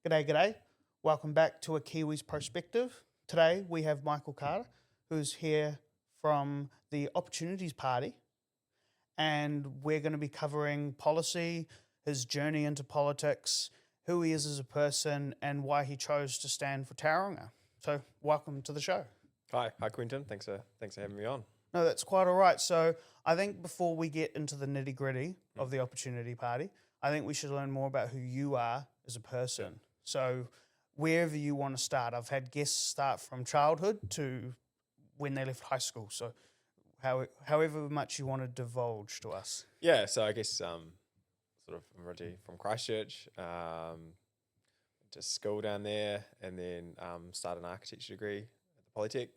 G'day, g'day. Welcome back to aKiwisProspective. Today we have Michael Carter, who's here from the Opportunities Party, and we're going to be covering policy, his journey into politics, who he is as a person, and why he chose to stand for Tauranga. So, welcome to the show. Hi, Quentin. Thanks for having me on. No, that's quite all right. So, I think before we get into the nitty gritty of the Opportunity Party, I think we should learn more about who you are as a person. So, wherever you want to start, I've had guests start from childhood to when they left high school. So, however much you want to divulge to us. Yeah, so I guess sort of I'm originally from Christchurch, to school down there, and then started an architecture degree at the Polytech,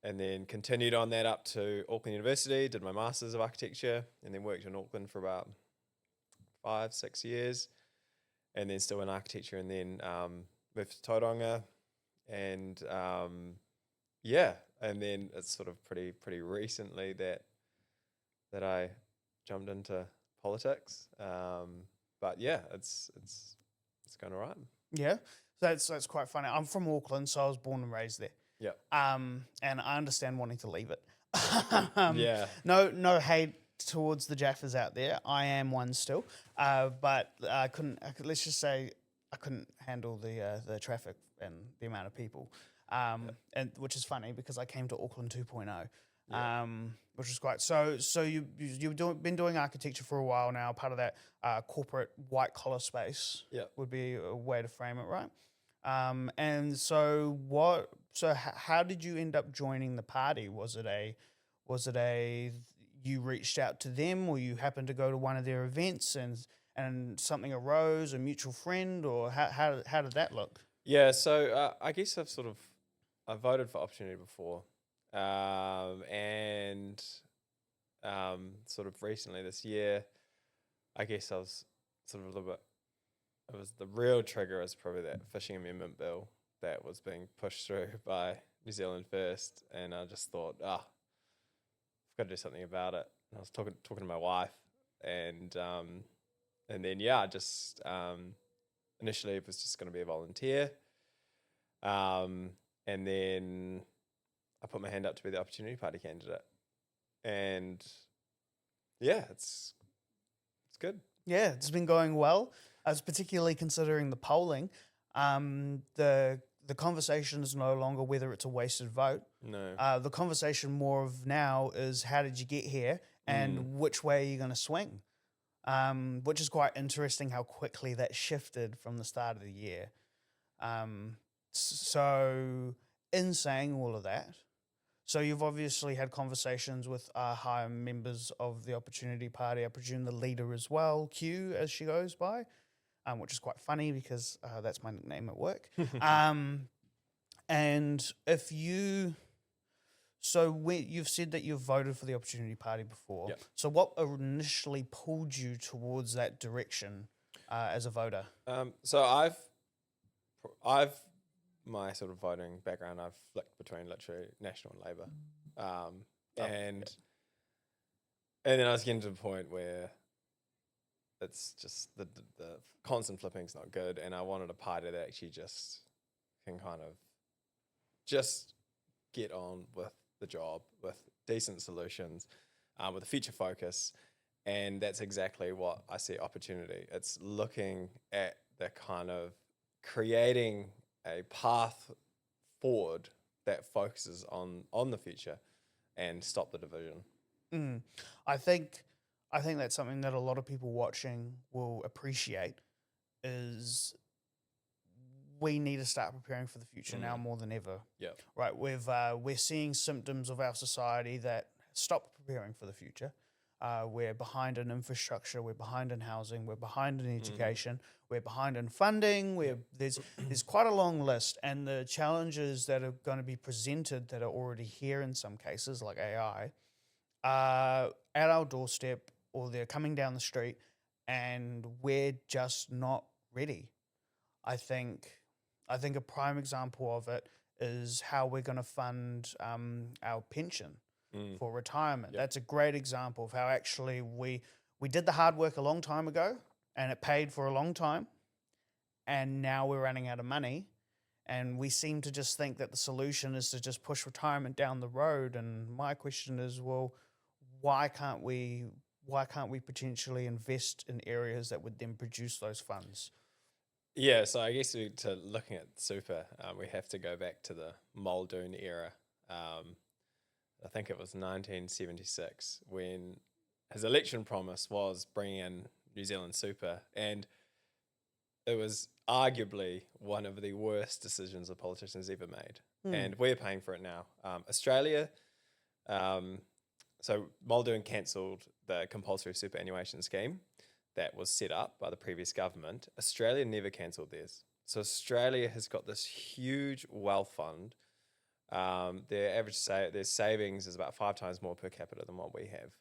and then continued on that up to Auckland University, did my Masters of Architecture, and then worked in Auckland for about 5-6 years, and then still in architecture, and then moved to Tauranga, and and then it's sort of pretty recently that I jumped into politics. But yeah, it's going all right. Yeah, that's quite funny. I'm from Auckland, so I was born and raised there. Yeah. And I understand wanting to leave it. Yeah. No hate towards the Jaffas out there. I am one still. But let's just say I couldn't handle the traffic and the amount of people. And which is funny because I came to Auckland 2.0. Which is great. So you've been doing architecture for a while now. Part of that corporate white collar space would be a way to frame it, right? And so how did you end up joining the party? Was it a you reached out to them, or you happened to go to one of their events and something arose, a mutual friend, or how did that look? Yeah, so I guess I've voted for Opportunity before, and sort of recently this year, I guess I was sort of a little bit. It was the real trigger was probably that fishing amendment bill that was being pushed through by New Zealand First, and I just thought, I've got to do something about it. And I was talking to my wife, and then just initially it was just going to be a volunteer. And then I put my hand up to be the Opportunity Party candidate, and it's good. Yeah, it's been going well. I was particularly considering the polling. The conversation is no longer whether it's a wasted vote. No. The conversation more of now is how did you get here and which way are you going to swing? Which is quite interesting how quickly that shifted from the start of the year. So in saying all of that, so you've obviously had conversations with higher members of the Opportunity Party. I presume the leader as well, Q, as she goes by, which is quite funny because that's my nickname at work. And you've said that you've voted for the Opportunity Party before. Yep. So what initially pulled you towards that direction as a voter? So I've my sort of voting background, I've flicked between literally National and Labour, and then I was getting to the point where it's just the constant flipping's not good, and I wanted a party that actually just can kind of just get on with the job with decent solutions, with a future focus, and that's exactly what I see Opportunity. It's looking at the kind of creating a path forward that focuses on the future and stop the division. I think that's something that a lot of people watching will appreciate is we need to start preparing for the future now more than ever. Yeah. Right. We're seeing symptoms of our society that stop preparing for the future. We're behind in infrastructure, we're behind in housing, we're behind in education, we're behind in funding. There's quite a long list, and the challenges that are going to be presented that are already here in some cases, like AI, are at our doorstep or they're coming down the street, and we're just not ready. I think a prime example of it is how we're going to fund our pension for retirement. That's a great example of how actually we did the hard work a long time ago and it paid for a long time, and now we're running out of money. And we seem to just think that the solution is to just push retirement down the road. And my question is, well, why can't we potentially invest in areas that would then produce those funds? Yeah, so I guess to looking at super, we have to go back to the Muldoon era. I think it was 1976 when his election promise was bringing in New Zealand super, and it was arguably one of the worst decisions a politician's ever made, and we're paying for it now. Australia, so Muldoon cancelled the compulsory superannuation scheme that was set up by the previous government. Australia never cancelled theirs. So Australia has got this huge wealth fund. Their average their savings is about 5 times more per capita than what we have.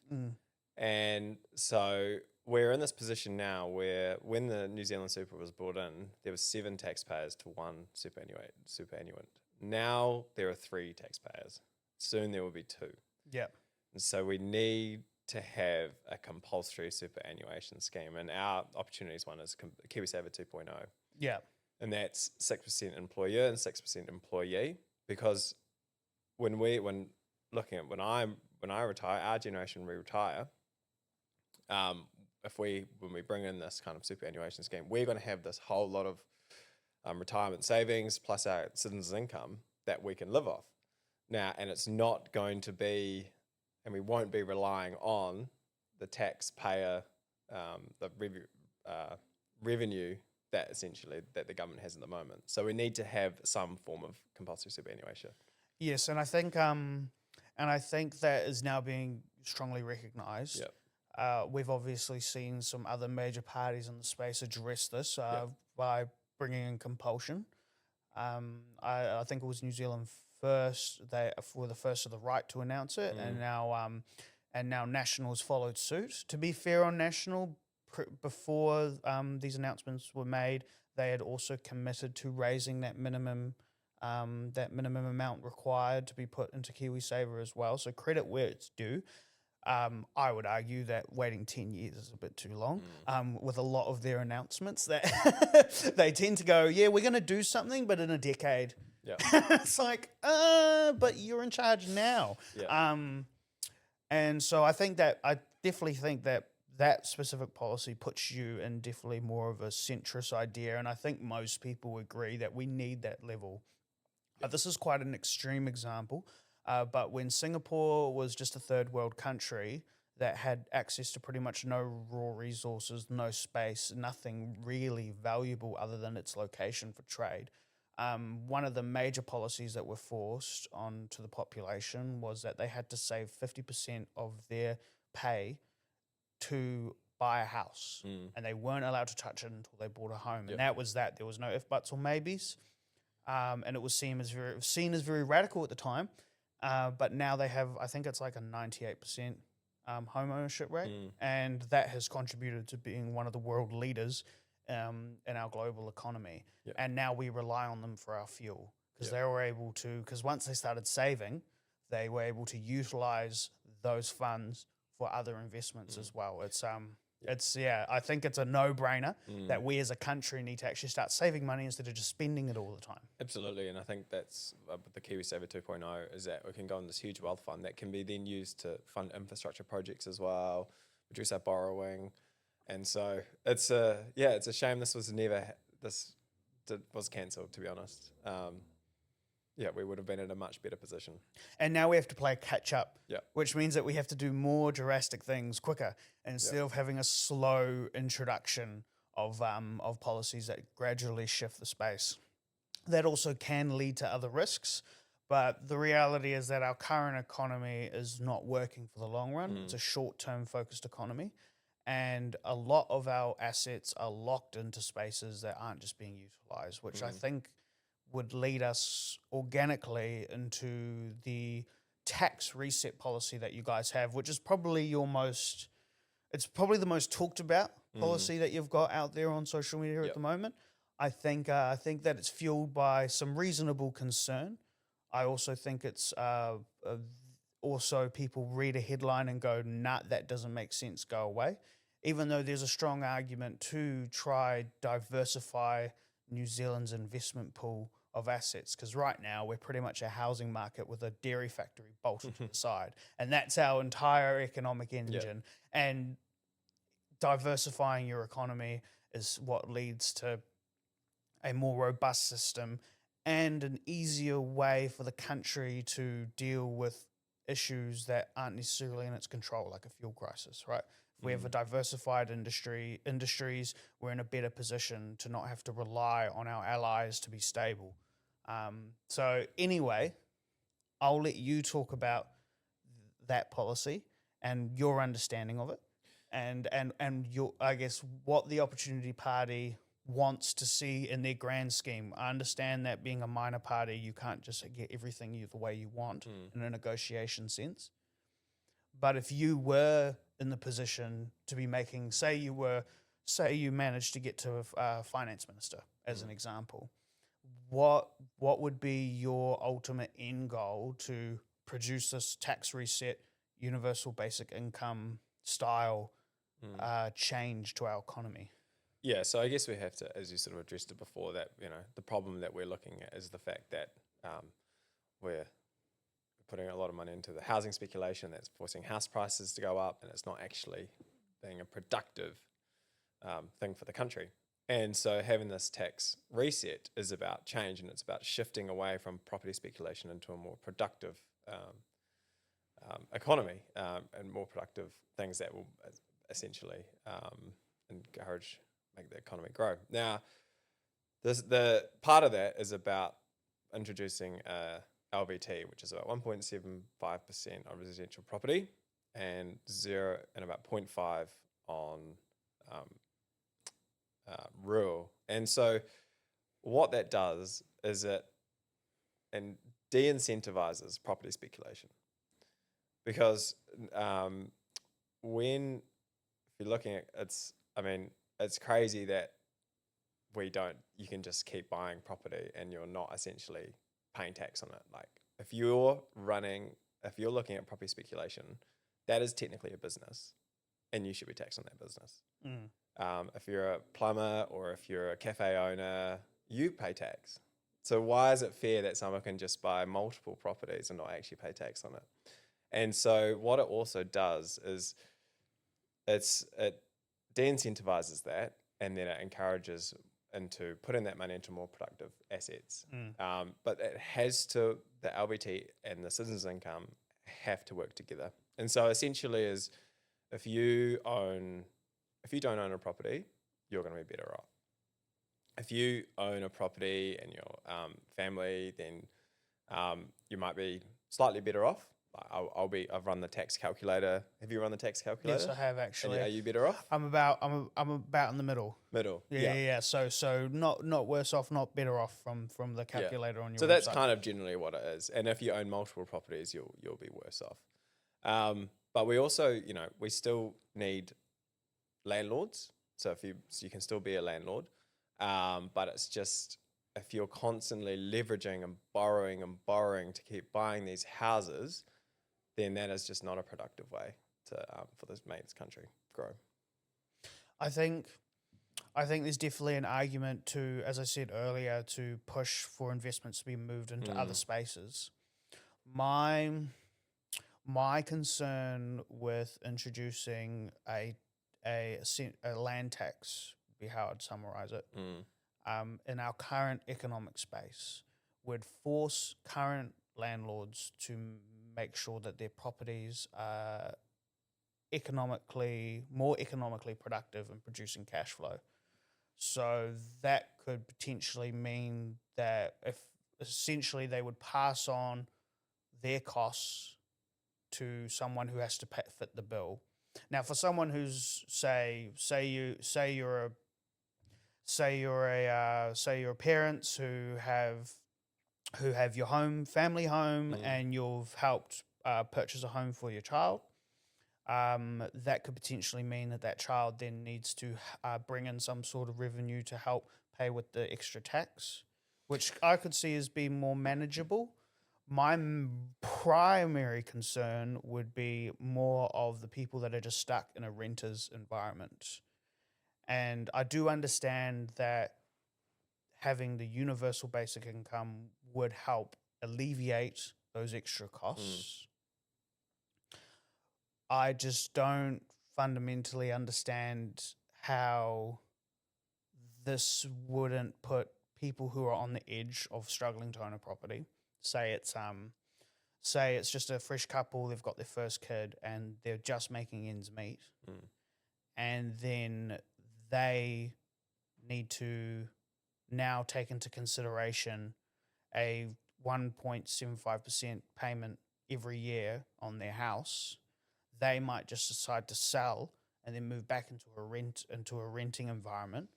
And so we're in this position now where when the New Zealand super was brought in, there were 7 taxpayers to 1 superannuant. Now there are 3 taxpayers. Soon there will be 2. Yeah. And so we need to have a compulsory superannuation scheme. And our opportunities one is KiwiSaver 2.0. Yeah. And that's 6% employer and 6% employee. Because when I retire, our generation we retire, when we bring in this kind of superannuation scheme, we're going to have this whole lot of retirement savings plus our citizens' income that we can live off now, and it's not going to be, and we won't be relying on the taxpayer, the revenue that essentially that the government has at the moment. So we need to have some form of compulsory superannuation. Yes, and I think that is now being strongly recognised. Yep. We've obviously seen some other major parties in the space address this by bringing in compulsion. I think it was New Zealand first. They were the first of the right to announce it, and now National's followed suit. To be fair on National, before these announcements were made, they had also committed to raising that minimum amount required to be put into KiwiSaver as well. So credit where it's due. I would argue that waiting 10 years is a bit too long. With a lot of their announcements, that they tend to go, yeah, we're going to do something, but in a decade. Yeah. It's like, but you're in charge now. Yeah. And so I definitely think that specific policy puts you in definitely more of a centrist idea. And I think most people agree that we need that level. This is quite an extreme example. But when Singapore was just a third world country that had access to pretty much no raw resources, no space, nothing really valuable other than its location for trade, one of the major policies that were forced onto the population was that they had to save 50% of their pay to buy a house. And they weren't allowed to touch it until they bought a home. Yep. And that was that. There was no if, buts, or maybes. And it was seen as very radical at the time. But now they have, I think it's like a 98% home ownership rate, and that has contributed to being one of the world leaders in our global economy. Yep. And now we rely on them for our fuel because they were able to, because once they started saving, they were able to utilize those funds for other investments as well. I think it's a no-brainer that we as a country need to actually start saving money instead of just spending it all the time. Absolutely, and I think that's the KiwiSaver 2.0 is that we can go on this huge wealth fund that can be then used to fund infrastructure projects as well, reduce our borrowing, and so it's a shame this was cancelled, to be honest. We would have been in a much better position. And now we have to play catch up, Yep. which means that we have to do more drastic things quicker instead of having a slow introduction of policies that gradually shift the space. That also can lead to other risks, but the reality is that our current economy is not working for the long run. It's a short-term focused economy, and a lot of our assets are locked into spaces that aren't just being utilized, which I think would lead us organically into the tax reset policy that you guys have, which is probably the most talked about policy that you've got out there on social media at the moment. I think that it's fueled by some reasonable concern. I also think it's also people read a headline and go, nah, that doesn't make sense, go away. Even though there's a strong argument to try diversify New Zealand's investment pool of assets, because right now we're pretty much a housing market with a dairy factory bolted to the side, and that's our entire economic engine. And diversifying your economy is what leads to a more robust system and an easier way for the country to deal with issues that aren't necessarily in its control, like a fuel crisis, right? If we have a diversified industries, we're in a better position to not have to rely on our allies to be stable. So anyway, I'll let you talk about that policy and your understanding of it, and your, I guess, what the Opportunity Party wants to see in their grand scheme. I understand that being a minor party, you can't just get everything the way you want in a negotiation sense. But if you were in the position to be making, say you managed to get to a finance minister, as an example, what would be your ultimate end goal to produce this tax reset, universal basic income style change to our economy? Yeah, so I guess we have to, as you sort of addressed it before, that the problem that we're looking at is the fact that we're putting a lot of money into the housing speculation that's forcing house prices to go up, and it's not actually being a productive thing for the country. And so having this tax reset is about change, and it's about shifting away from property speculation into a more productive economy and more productive things that will essentially make the economy grow. Now, the part of that is about introducing LVT, which is about 1.75% on residential property and about 0.5 on rural. And so what that does is it de-incentivizes property speculation, because if you're looking at it's crazy that you can just keep buying property and you're not essentially paying tax on it. Like if you're looking at property speculation, that is technically a business and you should be taxed on that business. If you're a plumber or if you're a cafe owner, you pay tax. So why is it fair that someone can just buy multiple properties and not actually pay tax on it? And so what it also does is it de-incentivizes that, and then it encourages into putting that money into more productive assets. But the LVT and the citizens' income have to work together. And so essentially if you don't own a property, you're going to be better off. If you own a property and your family, then you might be slightly better off. I've run the tax calculator. Have you run the tax calculator? Yes, I have actually. And are you better off? I'm about in the middle. Yeah. So not worse off, not better off from the calculator on your So website. that's kind of generally what it is. And if you own multiple properties, you'll be worse off. But we also, we still need landlords. So you can still be a landlord. But it's just, if you're constantly leveraging and borrowing to keep buying these houses, then that is just not a productive way for this country grow. I think there's definitely an argument to, as I said earlier, to push for investments to be moved into other spaces. My concern with introducing a land tax, be how I'd summarize it, in our current economic space, would force current landlords to make sure that their properties are more economically productive and producing cash flow. So that could potentially mean that if essentially they would pass on their costs to someone who has to fit the bill. Now, for someone who's say you're parents who have your family home, and you've helped purchase a home for your child. That could potentially mean that child then needs to bring in some sort of revenue to help pay with the extra tax, which I could see as being more manageable. My primary concern would be more of the people that are just stuck in a renter's environment. And I do understand that having the universal basic income would help alleviate those extra costs. I just don't fundamentally understand how this wouldn't put people who are on the edge of struggling to own a property. Say it's just a fresh couple, they've got their first kid and they're just making ends meet. And then they need to now take into consideration a 1.75% payment every year on their house. They might just decide to sell and then move back into a renting environment.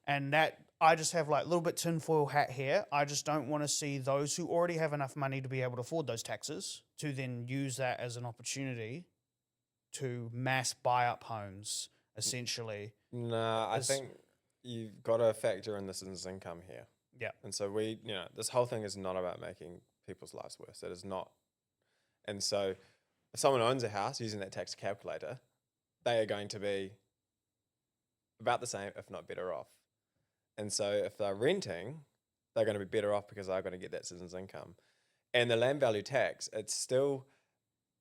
And that, I just have like a little bit tinfoil hat here. I just don't want to see those who already have enough money to be able to afford those taxes to then use that as an opportunity to mass buy up homes, essentially. No, I think you've got to factor in the citizen's income here. Yeah. And so this whole thing is not about making people's lives worse. It is not. And so if someone owns a house using that tax calculator, they are going to be about the same, if not better off. And so if they're renting, they're going to be better off because they're going to get that citizen's income. And the land value tax, it's still,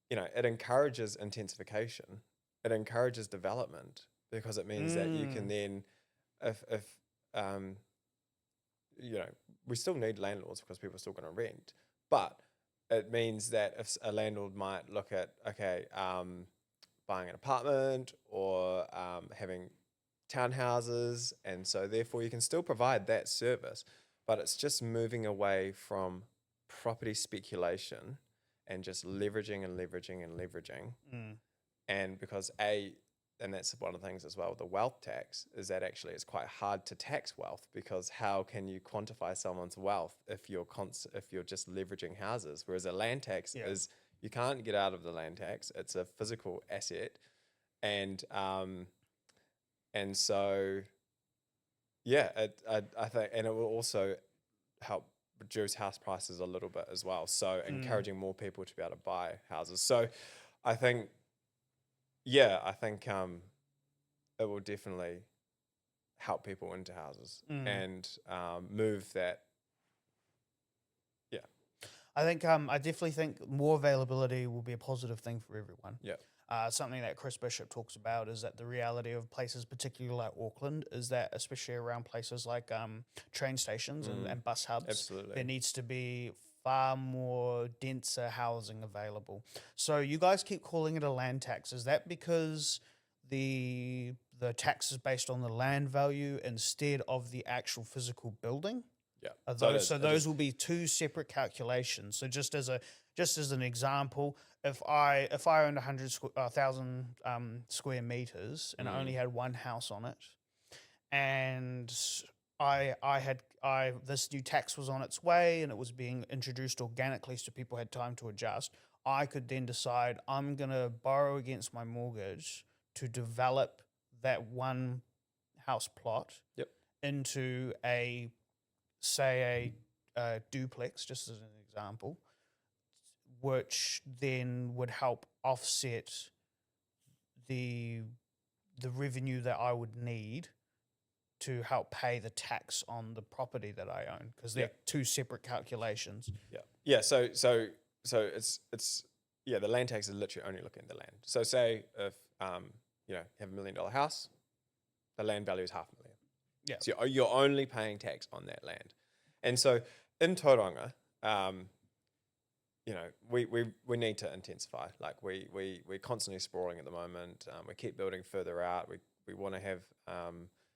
it encourages intensification. It encourages development because it means that you can then, if we still need landlords because people are still going to rent, but it means that if a landlord might look at, buying an apartment or having townhouses, and so therefore you can still provide that service, but it's just moving away from property speculation and just leveraging and leveraging and leveraging. And because and that's one of the things as well, the wealth tax, is that actually it's quite hard to tax wealth, because how can you quantify someone's wealth if you're just leveraging houses? Whereas a land tax is, you can't get out of the land tax. It's a physical asset. And so, I think, and it will also help reduce house prices a little bit as well. So encouraging more people to be able to buy houses. So I think, it will definitely help people into houses and move that. Yeah. I think I definitely think more availability will be a positive thing for everyone. Yeah. Something that Chris Bishop talks about is that the reality of places, particularly like Auckland, is that especially around places like train stations and bus hubs, Absolutely. there needs to be far more denser housing available. So you guys keep calling it a land tax. Is that because the tax is based on the land value instead of the actual physical building? Yeah. Those will be two separate calculations. So just as an example, if I owned 1,000 square meters and I only had one house on it, and this new tax was on its way and it was being introduced organically, so people had time to adjust, I could then decide I'm gonna borrow against my mortgage to develop that one house plot into a duplex, just as an example, which then would help offset the revenue that I would need to help pay the tax on the property that I own, because they're two separate calculations. Yeah. So it's the land tax is literally only looking at the land. So say if you have $1 million house, the land value is $500,000. Yeah. So you're only paying tax on that land. And so in Tauranga, we need to intensify. Like we're constantly sprawling at the moment. We keep building further out. We want to have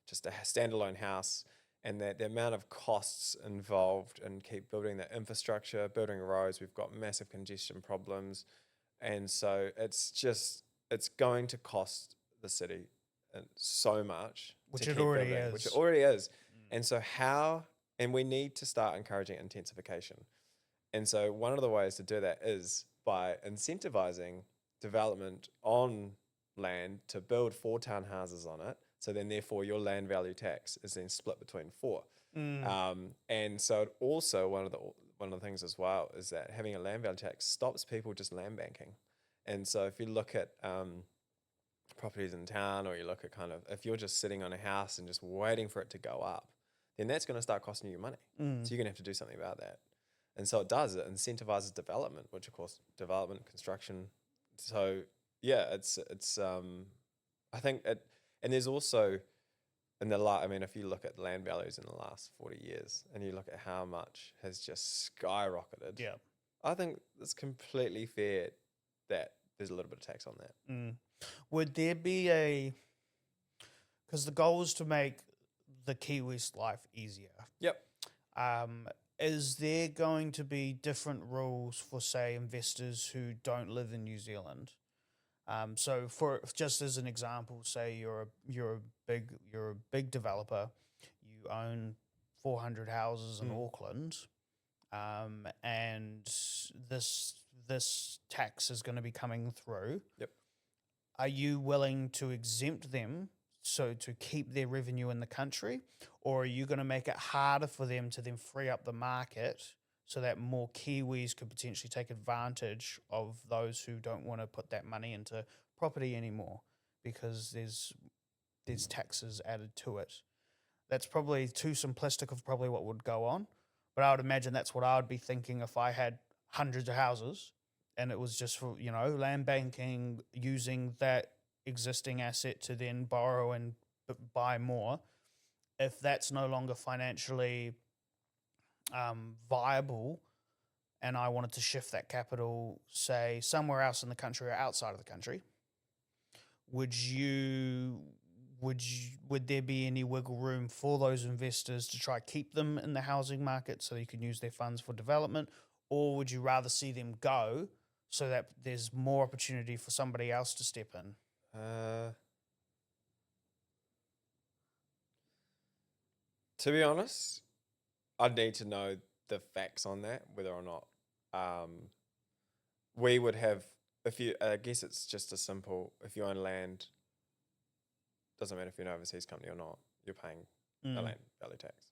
just a standalone house, and that the amount of costs involved in keep building that infrastructure, building roads, we've got massive congestion problems. And so it's going to cost the city so much. Which it already is. And so and we need to start encouraging intensification. And so one of the ways to do that is by incentivizing development on land to build 4 townhouses on it. So then therefore your land value tax is then split between 4. And so it also, one of the things as well is that having a land value tax stops people just land banking. And so if you look at properties in town, or you look at if you're just sitting on a house and just waiting for it to go up, then that's going to start costing you money. So Mm. you're going to have to do something about that. And so it does. It incentivizes development, which of course development, construction. So yeah, it's I think it, and there's also in I mean, if you look at land values in the last 40 years and you look at how much has just skyrocketed, Yeah. I think it's completely fair that there's a little bit of tax on that. Mm. Would there be because the goal is to make the Kiwis' life easier. Yep. Is there going to be different rules for, say, investors who don't live in New Zealand? So, for just as an example, say you're a big developer, you own 400 houses in Auckland, and this tax is going to be coming through. Yep. Are you willing to exempt them so to keep their revenue in the country, or are you going to make it harder for them to then free up the market so that more Kiwis could potentially take advantage of those who don't want to put that money into property anymore because there's taxes added to it? That's probably too simplistic of probably what would go on, but I would imagine that's what I would be thinking if I had hundreds of houses and it was just for, land banking, using that existing asset to then borrow and buy more. If that's no longer financially viable and I wanted to shift that capital, say, somewhere else in the country or outside of the country, would there be any wiggle room for those investors to try keep them in the housing market so you can use their funds for development, or would you rather see them go so that there's more opportunity for somebody else to step in? To be honest, I'd need to know the facts on that, whether or not we would have. I guess it's just a simple. If you own land, doesn't matter if you're an overseas company or not, you're paying a land value tax.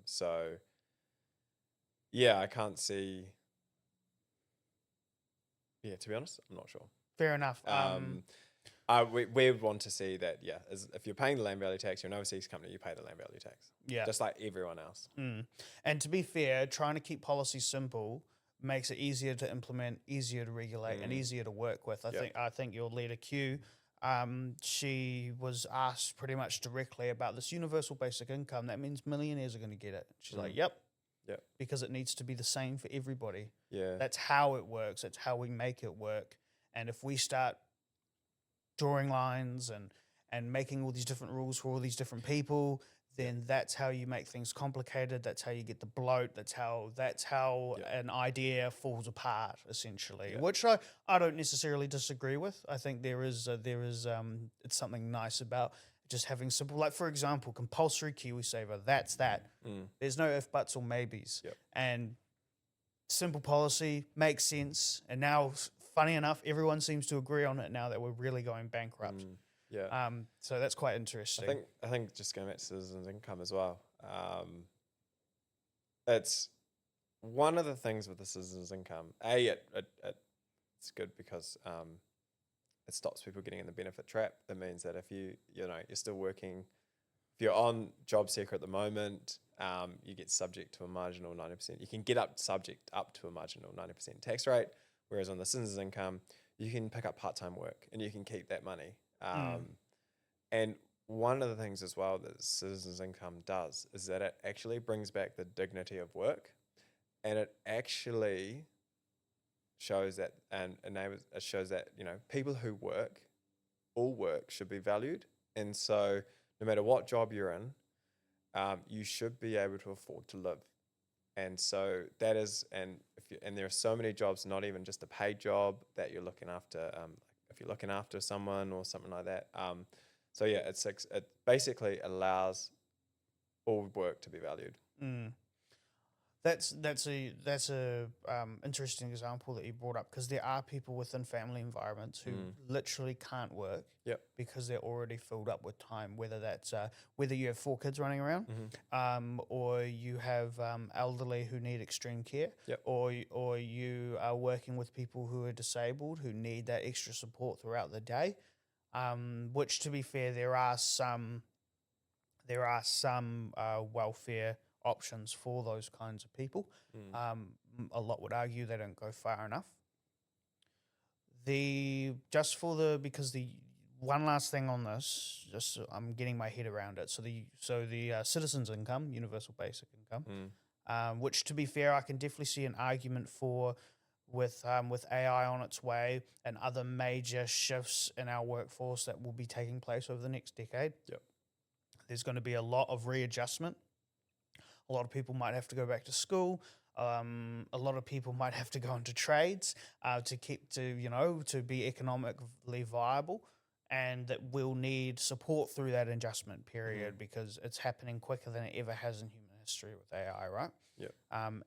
So yeah, I can't see. Yeah, to be honest, I'm not sure. Fair enough. We would want to see that, yeah, if you're paying the land value tax, you're an overseas company, you pay the land value tax. Yeah. Just like everyone else. And to be fair, trying to keep policy simple makes it easier to implement, easier to regulate, and easier to work with. I think your leader Q, she was asked pretty much directly about this universal basic income. That means millionaires are going to get it. She's like, yep. Because it needs to be the same for everybody. Yeah. That's how it works. That's how we make it work. And if we start drawing lines and making all these different rules for all these different people, then that's how you make things complicated. That's how you get the bloat. That's how an idea falls apart, essentially. Which I don't necessarily disagree with. I think there is it's something nice about just having simple, like for example, compulsory KiwiSaver. That's that. There's no if, buts, or maybes. And simple policy makes sense. And now, funny enough, everyone seems to agree on it now that we're really going bankrupt. So that's quite interesting. I think just going back to citizens' income as well. It's one of the things with the citizens' income. It's good because it stops people getting in the benefit trap. It means that if you're still working, if you're on job seeker at the moment, you get subject to a marginal 90%. You can get subject up to a marginal 90% tax rate. Whereas on the citizens' income, you can pick up part-time work and you can keep that money. And one of the things as well that citizens' income does is that it actually brings back the dignity of work, and it actually shows that it shows that people who all work should be valued, and so no matter what job you're in, you should be able to afford to live. And so that is, and there are so many jobs, not even just a paid job, that you're looking after. If you're looking after someone or something like that. So yeah, it basically allows all work to be valued. That's a interesting example that you brought up, because there are people within family environments who literally can't work because they're already filled up with time. Whether that's whether you have 4 kids running around, or you have elderly who need extreme care, or you are working with people who are disabled who need that extra support throughout the day. Which, to be fair, there are some there are some welfare options for those kinds of people. A lot would argue they don't go far enough. Because the one last thing on this, just so I'm getting my head around it. So the citizens' income, universal basic income, which to be fair, I can definitely see an argument for with AI on its way and other major shifts in our workforce that will be taking place over the next decade. Yep. There's going to be a lot of readjustment. A lot of people might have to go back to school. A lot of people might have to go into trades to be economically viable, and that will need support through that adjustment period because it's happening quicker than it ever has in human history with AI, right? Yeah.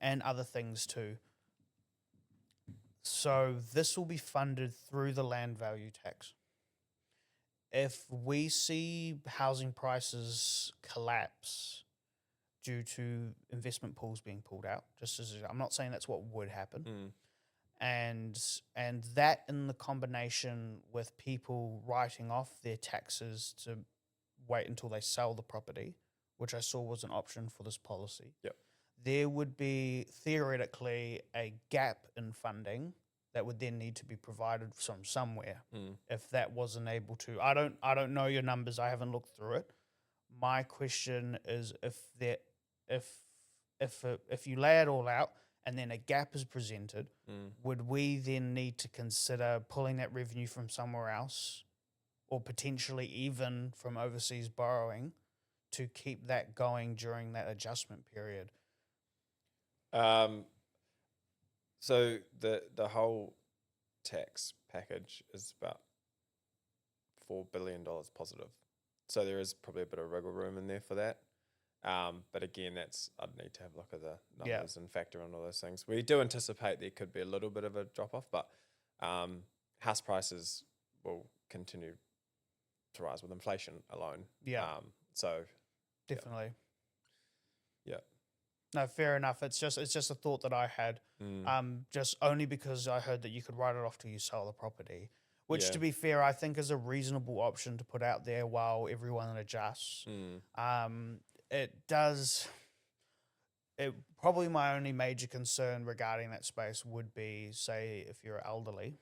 And other things too. So this will be funded through the land value tax. If we see housing prices collapse due to investment pools being pulled out, I'm not saying that's what would happen, and that in the combination with people writing off their taxes to wait until they sell the property, which I saw was an option for this policy. Yep. There would be theoretically a gap in funding that would then need to be provided from somewhere if that wasn't able to. I don't know your numbers. I haven't looked through it. My question is if you lay it all out and then a gap is presented, would we then need to consider pulling that revenue from somewhere else, or potentially even from overseas borrowing, to keep that going during that adjustment period? So the whole tax package is about $4 billion positive. So there is probably a bit of wiggle room in there for that. But again, I'd need to have a look at the numbers and factor in all those things. We do anticipate there could be a little bit of a drop off, but house prices will continue to rise with inflation alone. Yeah. So definitely. Yeah. No, fair enough. It's just a thought that I had. Just only because I heard that you could write it off till you sell the property, which to be fair, I think is a reasonable option to put out there while everyone adjusts. Probably my only major concern regarding that space would be, say, if you're elderly,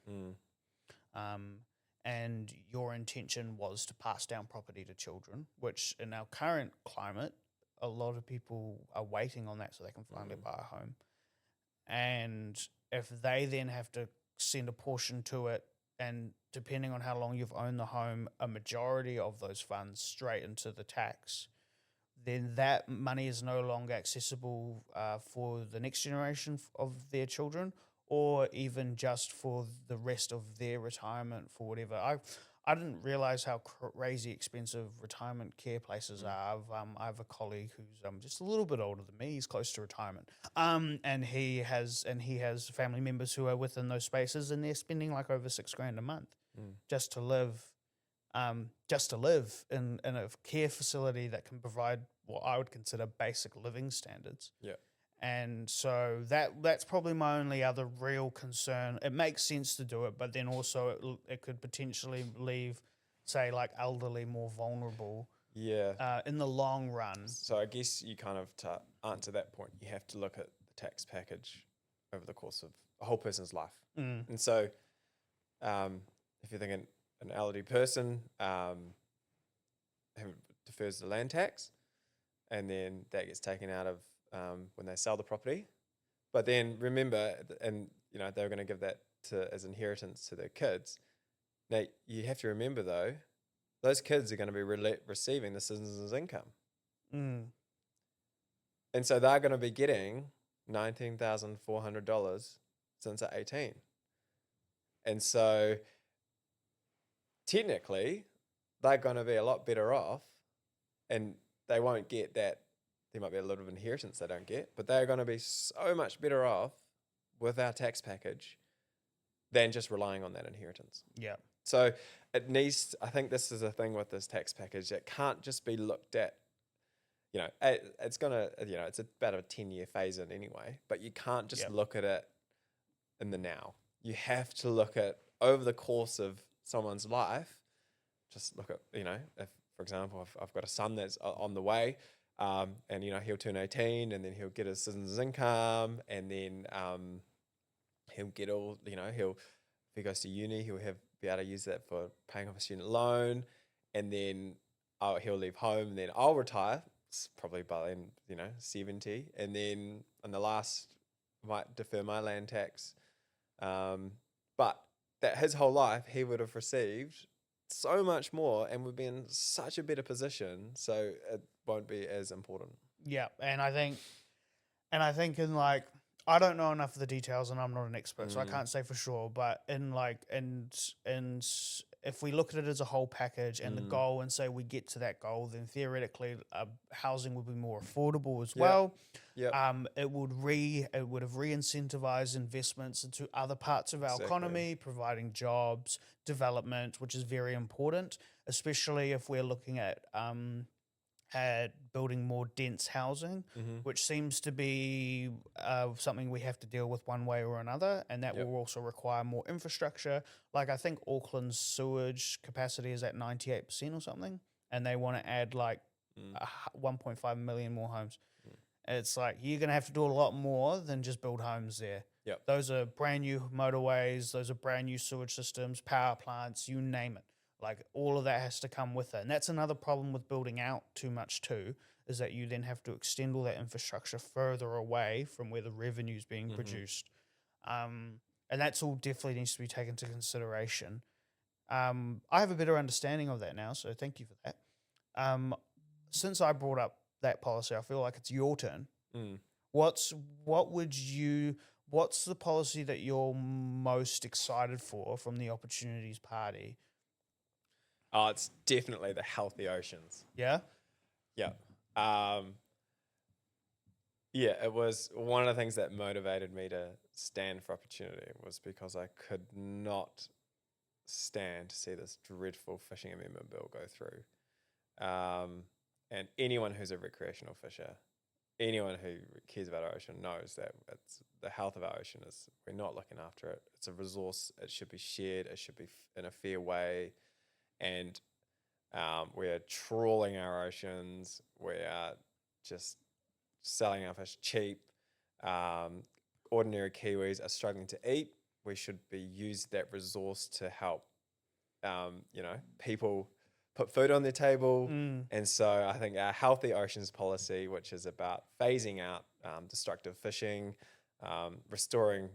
and your intention was to pass down property to children, which in our current climate, a lot of people are waiting on that so they can finally buy a home. And if they then have to send a portion to it, and depending on how long you've owned the home, a majority of those funds straight into the tax, then that money is no longer accessible for the next generation of their children, or even just for the rest of their retirement for whatever. I didn't realize how crazy expensive retirement care places are. I have a colleague who's just a little bit older than me. He's close to retirement, and he has family members who are within those spaces, and they're spending like over $6,000 a month just to live in a care facility that can provide what I would consider basic living standards. Yeah. And so that's probably my only other real concern. It makes sense to do it, but then also it could potentially leave, say, like elderly more vulnerable. Yeah. In the long run. So I guess you kind of, to answer that point, you have to look at the tax package over the course of a whole person's life. And so if you're thinking an elderly person who defers the land tax, and then that gets taken out of when they sell the property. But then remember, and they're going to give that as inheritance to their kids. Now you have to remember though, those kids are going to be receiving the citizen's income, and so they're going to be getting $19,400 since they're 18, and so technically they're going to be a lot better off, and they won't get that. There might be a lot of inheritance they don't get, but they're going to be so much better off with our tax package than just relying on that inheritance. Yeah. So it needs, I think this is a thing with this tax package that can't just be looked at, it's going to, it's about a 10-year phase in anyway, but you can't just look at it in the now. You have to look at over the course of someone's life, just look at, if for example, I've got a son that's on the way, and he'll turn 18, and then he'll get his citizen's income, and then he'll get all he'll if he goes to uni, be able to use that for paying off a student loan, and then he'll leave home, and then I'll retire, probably by then 70, and then on the last might defer my land tax, but that his whole life he would have received so much more and would be in such a better position, so it won't be as important. Yeah, and I think in like, I don't know enough of the details, and I'm not an expert, so I can't say for sure. But if we look at it as a whole package and the goal, and say we get to that goal, then theoretically, housing would be more affordable as well. Yeah. It would have re-incentivized investments into other parts of our economy, providing jobs, development, which is very important, especially if we're looking at building more dense housing, which seems to be something we have to deal with one way or another, and that will also require more infrastructure. Like, I think Auckland's sewage capacity is at 98% or something, and they want to add like 1.5 million more homes. It's like, you're going to have to do a lot more than just build homes there. Yep. Those are brand new motorways, those are brand new sewage systems, power plants, you name it. Like, all of that has to come with it. And that's another problem with building out too much too, is that you then have to extend all that infrastructure further away from where the revenue is being produced. And that's all definitely needs to be taken into consideration. I have a better understanding of that now, so thank you for that. Since I brought up that policy, I feel like it's your turn. What's the policy that you're most excited for from the Opportunities Party? Oh, it's definitely the healthy oceans. Yeah? Yeah. It was one of the things that motivated me to stand for opportunity, was because I could not stand to see this dreadful fishing amendment bill go through. And anyone who's a recreational fisher, anyone who cares about our ocean, knows that the health of our ocean is, we're not looking after it. It's a resource. It should be shared. It should be in a fair way. And we're trawling our oceans. We are just selling our fish cheap. Ordinary Kiwis are struggling to eat. We should use that resource to help, people put food on their table. And so I think our healthy oceans policy, which is about phasing out destructive fishing, restoring,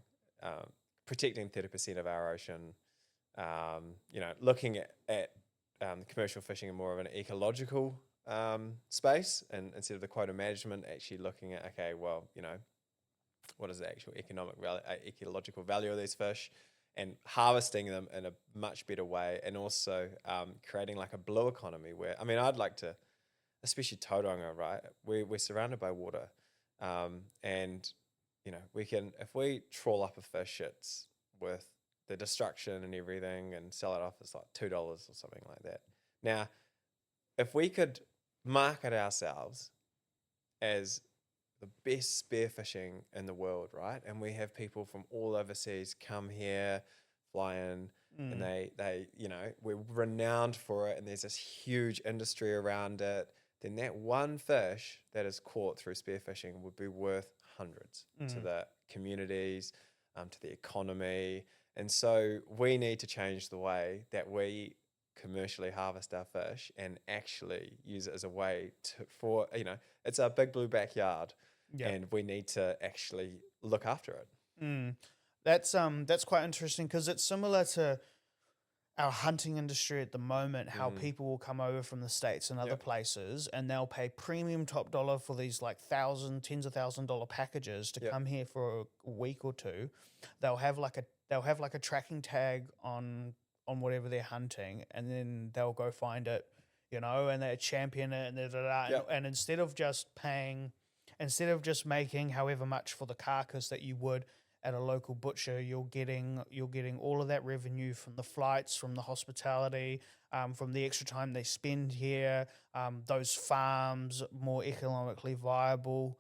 protecting 30% of our ocean, looking at commercial fishing in more of an ecological space, and instead of the quota management, actually looking at, okay, well, what is the actual ecological value of these fish, and harvesting them in a much better way, and also creating like a blue economy where, I'd like to, especially Tauranga, right? We're surrounded by water, and we can, if we trawl up a fish, it's with the destruction and everything, and sell it off as like $2 or something like that. Now, if we could market ourselves as the best spearfishing in the world, right? And we have people from all overseas come here, fly in, and they we're renowned for it, and there's this huge industry around it. Then that one fish that is caught through spearfishing would be worth hundreds to the communities, to the economy. And so we need to change the way that we commercially harvest our fish and actually use it as a way for it's our big blue backyard, and we need to actually look after it. That's quite interesting, because it's similar to our hunting industry at the moment, how people will come over from the States and other places, and they'll pay premium top dollar for these like tens of $1,000 packages to come here for a week or two. They'll have like a tracking tag on whatever they're hunting, and then they'll go find it, and they champion it, and and instead of just making however much for the carcass that you would at a local butcher, you're getting all of that revenue from the flights, from the hospitality, from the extra time they spend here, those farms more economically viable.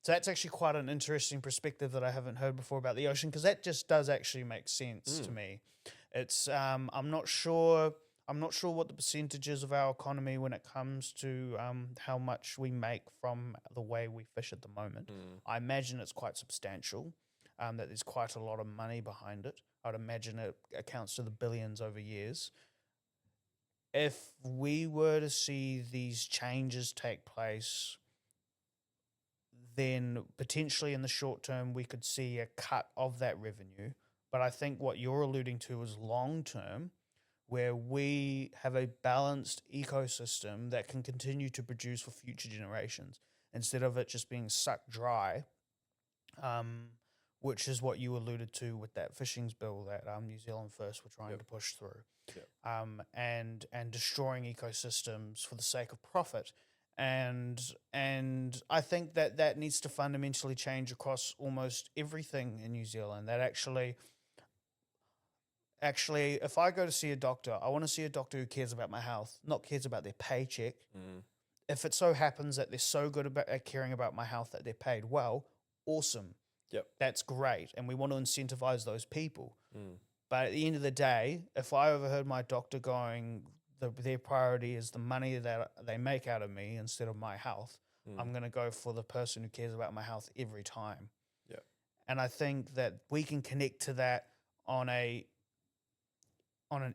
So that's actually quite an interesting perspective that I haven't heard before about the ocean, because that just does actually make sense to me. It's I'm not sure I'm not sure what the percentages of our economy when it comes to how much we make from the way we fish at the moment. I imagine it's quite substantial, that there's quite a lot of money behind it. I'd imagine it accounts to the billions over years. If we were to see these changes take place, then potentially in the short term we could see a cut of that revenue. But I think what you're alluding to is long term, where we have a balanced ecosystem that can continue to produce for future generations instead of it just being sucked dry, which is what you alluded to with that fishing bill that New Zealand First were trying to push through, and destroying ecosystems for the sake of profit. And I think that needs to fundamentally change across almost everything in New Zealand. That actually, if I go to see a doctor, I want to see a doctor who cares about my health, not cares about their paycheck. If it so happens that they're so good about at caring about my health that they're paid well, awesome. That's great. And we want to incentivize those people. But at the end of the day, if I overheard my doctor going, their priority is the money that they make out of me instead of my health, I'm going to go for the person who cares about my health every time. And I think that we can connect to that on an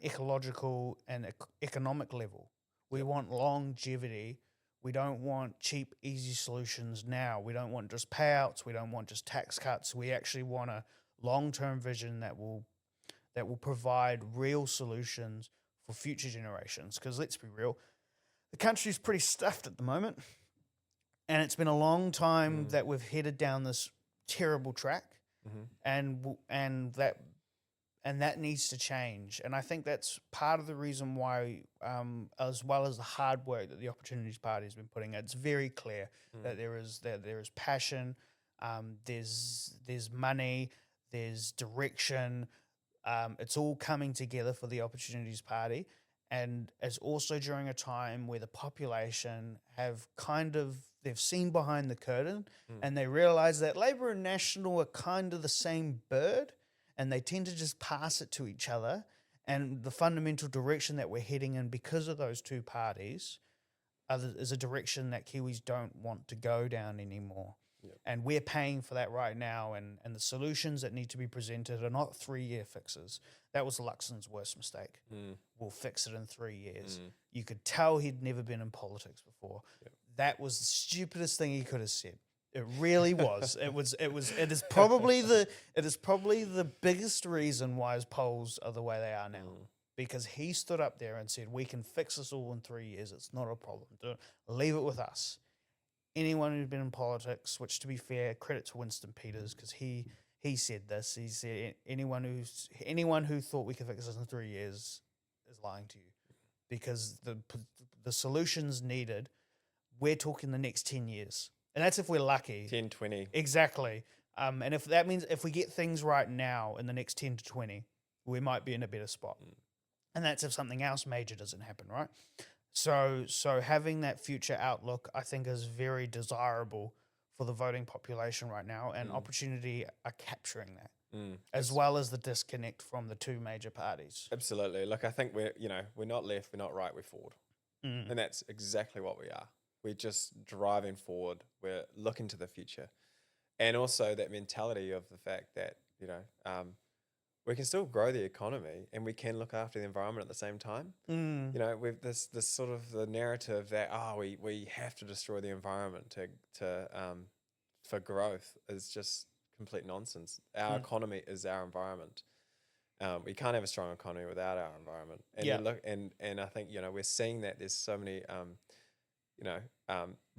ecological and economic level. We want longevity. We don't want cheap, easy solutions now. We don't want just payouts. We don't want just tax cuts. We actually want a long-term vision that will provide real solutions for future generations. Because let's be real, the country's pretty stuffed at the moment, and it's been a long time that we've headed down this terrible track, and that needs to change. And I think that's part of the reason why, as well as the hard work that the Opportunities Party has been putting in, it's very clear that there is passion, there's money, there's direction. It's all coming together for the Opportunities Party. And it's also during a time where the population they've seen behind the curtain, and they realize that Labour and National are kind of the same bird, and they tend to just pass it to each other. And the fundamental direction that we're heading in because of those two parties is a direction that Kiwis don't want to go down anymore. And we're paying for that right now, and the solutions that need to be presented are not 3-year fixes. That was Luxon's worst mistake. We'll fix it in 3 years. You could tell he'd never been in politics before. That was the stupidest thing he could have said. It really was. It is probably the biggest reason why his polls are the way they are now. Because he stood up there and said, we can fix this all in 3 years. It's not a problem. Leave it with us. Anyone who's been in politics, which to be fair, credit to Winston Peters, because he said this. He said anyone who thought we could fix this in 3 years is lying to you, because the solutions needed, we're talking the next 10 years, and that's if we're lucky. 10, 20. Exactly. And if that means if we get things right now in the next 10 to 20, we might be in a better spot. And that's if something else major doesn't happen, right? So having that future outlook, I think, is very desirable for the voting population right now, and Opportunity are capturing that, as well as the disconnect from the two major parties. Absolutely. Look, I think we're not left, we're not right, we're forward. And that's exactly what we are. We're just driving forward. We're looking to the future. And also that mentality of the fact that, we can still grow the economy and we can look after the environment at the same time. We've this sort of the narrative that we have to destroy the environment for growth is just complete nonsense. Our economy is our environment. We can't have a strong economy without our environment. And and I think we're seeing that there's so many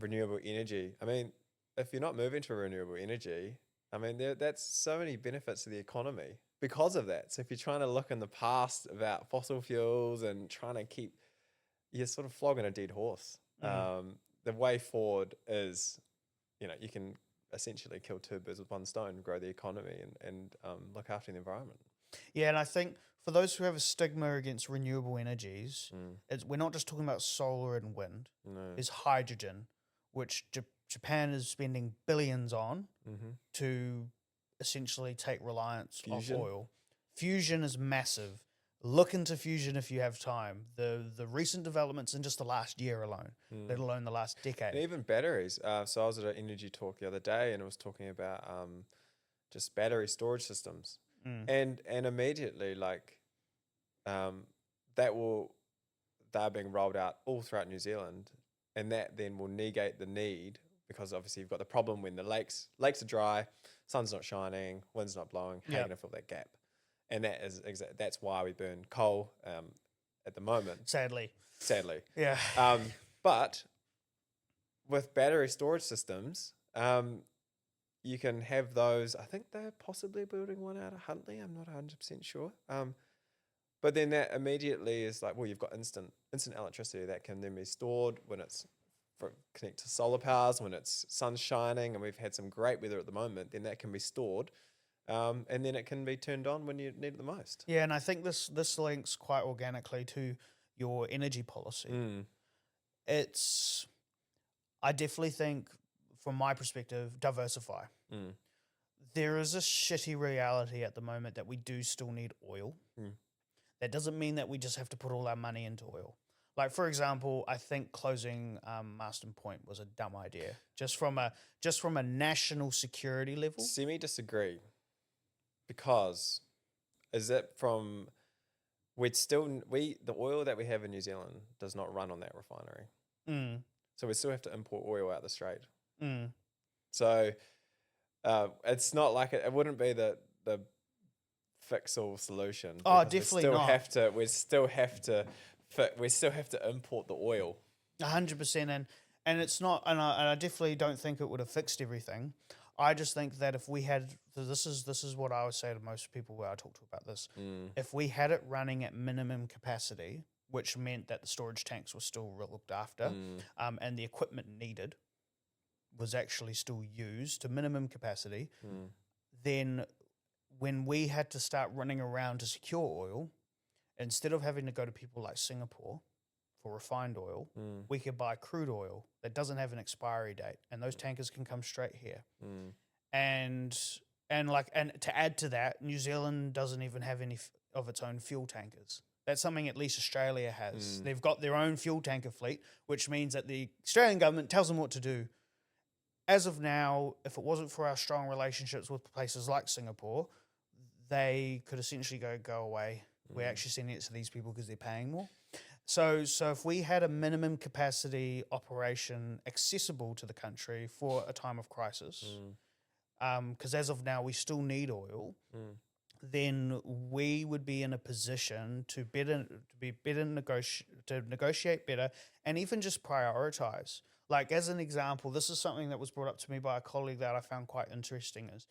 renewable energy. I mean, if you're not moving to renewable energy, I mean that's so many benefits to the economy because of that. So if you're trying to look in the past about fossil fuels and trying to you're sort of flogging a dead horse. The way forward is, you can essentially kill two birds with one stone, grow the economy and look after the environment. Yeah, and I think for those who have a stigma against renewable energies, we're not just talking about solar and wind. There's hydrogen, which Japan is spending billions on to essentially take reliance off oil. Fusion is massive. look into fusion if you have time. The recent developments in just the last year alone, let alone the last decade. And even batteries. So I was at an energy talk the other day, and it was talking about just battery storage systems, and immediately like they're being rolled out all throughout New Zealand, and that then will negate the need, because obviously you've got the problem when the lakes are dry, sun's not shining, wind's not blowing. How are you going to fill that gap? And that is that's why we burn coal at the moment. Sadly. Yeah. But with battery storage systems, you can have those. I think they're possibly building one out of Huntley. I'm not 100% sure. But then that immediately is like, well, you've got instant electricity that can then be stored when it's connect to solar powers, when it's sun shining, and we've had some great weather at the moment. Then that can be stored, and then it can be turned on when you need it the most. Yeah, and I think this links quite organically to your energy policy. I definitely think, from my perspective, diversify. There is a shitty reality at the moment that we do still need oil. That doesn't mean that we just have to put all our money into oil. Like, for example, I think closing Marston Point was a dumb idea, just from a national security level. Semi-disagree, because is it from the oil that we have in New Zealand does not run on that refinery. So we still have to import oil out the strait. So it's not like it wouldn't be the fix-all solution. Oh, definitely not. We still have to import the oil. 100%, and it's not, and I definitely don't think it would have fixed everything. I just think that if we had, this is what I would say to most people where I talk to about this. If we had it running at minimum capacity, which meant that the storage tanks were still looked after, and the equipment needed was actually still used to minimum capacity, then when we had to start running around to secure oil, instead of having to go to people like Singapore for refined oil, we could buy crude oil that doesn't have an expiry date, and those tankers can come straight here. And to add to that, New Zealand doesn't even have any of its own fuel tankers. That's something at least Australia has. They've got their own fuel tanker fleet, which means that the Australian government tells them what to do. As of now, if it wasn't for our strong relationships with places like Singapore, they could essentially go away. We're actually sending it to these people because they're paying more. So if we had a minimum capacity operation accessible to the country for a time of crisis, because as of now we still need oil, then we would be in a position to negotiate better, and even just prioritize. Like, as an example, this is something that was brought up to me by a colleague that I found quite interesting. Is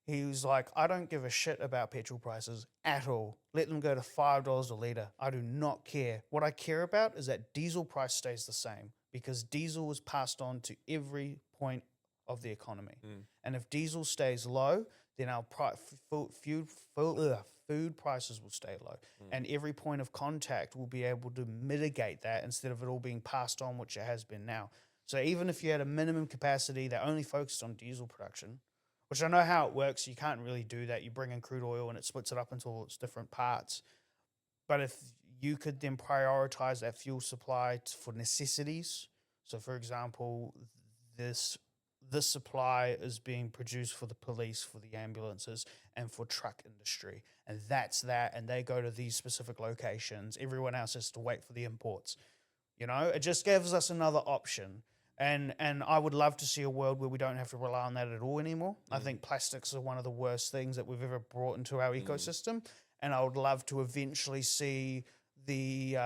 he was like, I don't give a shit about petrol prices at all. Let them go to $5 a litre. I do not care. What I care about is that diesel price stays the same, because diesel is passed on to every point of the economy. And if diesel stays low, then our food prices will stay low. And every point of contact will be able to mitigate that instead of it all being passed on, which it has been now. So even if you had a minimum capacity that only focused on diesel production, which I know how it works, you can't really do that. You bring in crude oil and it splits it up into all its different parts. But if you could then prioritize that fuel supply for necessities, so for example, this supply is being produced for the police, for the ambulances, and for truck industry. And that's that. And they go to these specific locations. Everyone else has to wait for the imports. You know, it just gives us another option. And I would love to see a world where we don't have to rely on that at all anymore. I think plastics are one of the worst things that we've ever brought into our ecosystem. And I would love to eventually see the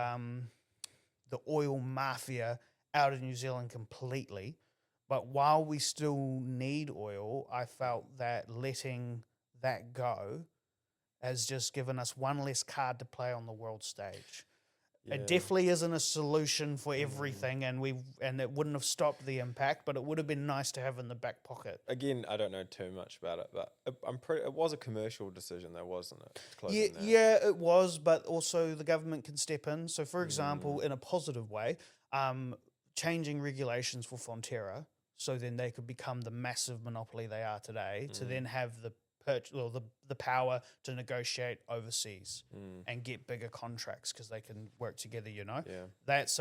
oil mafia out of New Zealand completely. But while we still need oil, I felt that letting that go has just given us one less card to play on the world stage. Yeah. It definitely isn't a solution for everything, and it wouldn't have stopped the impact, but it would have been nice to have in the back pocket. Again, I don't know too much about it, but it was a commercial decision though, wasn't it? Yeah, it was, but also the government can step in. So, for example, in a positive way, changing regulations for Fonterra, so then they could become the massive monopoly they are today, to then have the the power to negotiate overseas Mm. and get bigger contracts because they can work together. Yeah. That's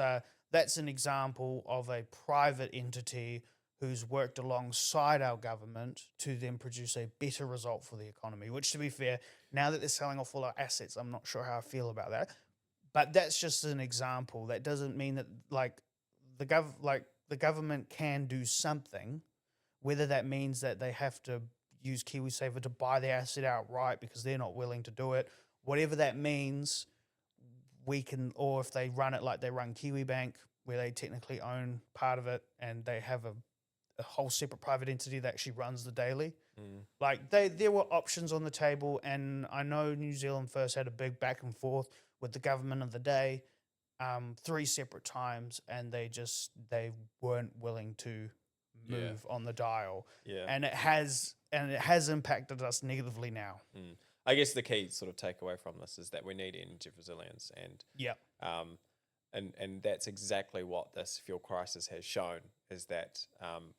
an example of a private entity who's worked alongside our government to then produce a better result for the economy. Which, to be fair, now that they're selling off all our assets, I'm not sure how I feel about that. But that's just an example. That doesn't mean that the government can do something, whether that means that they have to use KiwiSaver to buy the asset outright because they're not willing to do it. Whatever that means, we can, or if they run it like they run KiwiBank, where they technically own part of it and they have a whole separate private entity that actually runs the daily. Mm. Like there were options on the table, and I know New Zealand First had a big back and forth with the government of the day, 3 separate times, and they weren't willing to move on the dial, Yeah. and it has impacted us negatively now. Mm. I guess the key sort of takeaway from this is that we need energy resilience, and Yeah, and that's exactly what this fuel crisis has shown, is that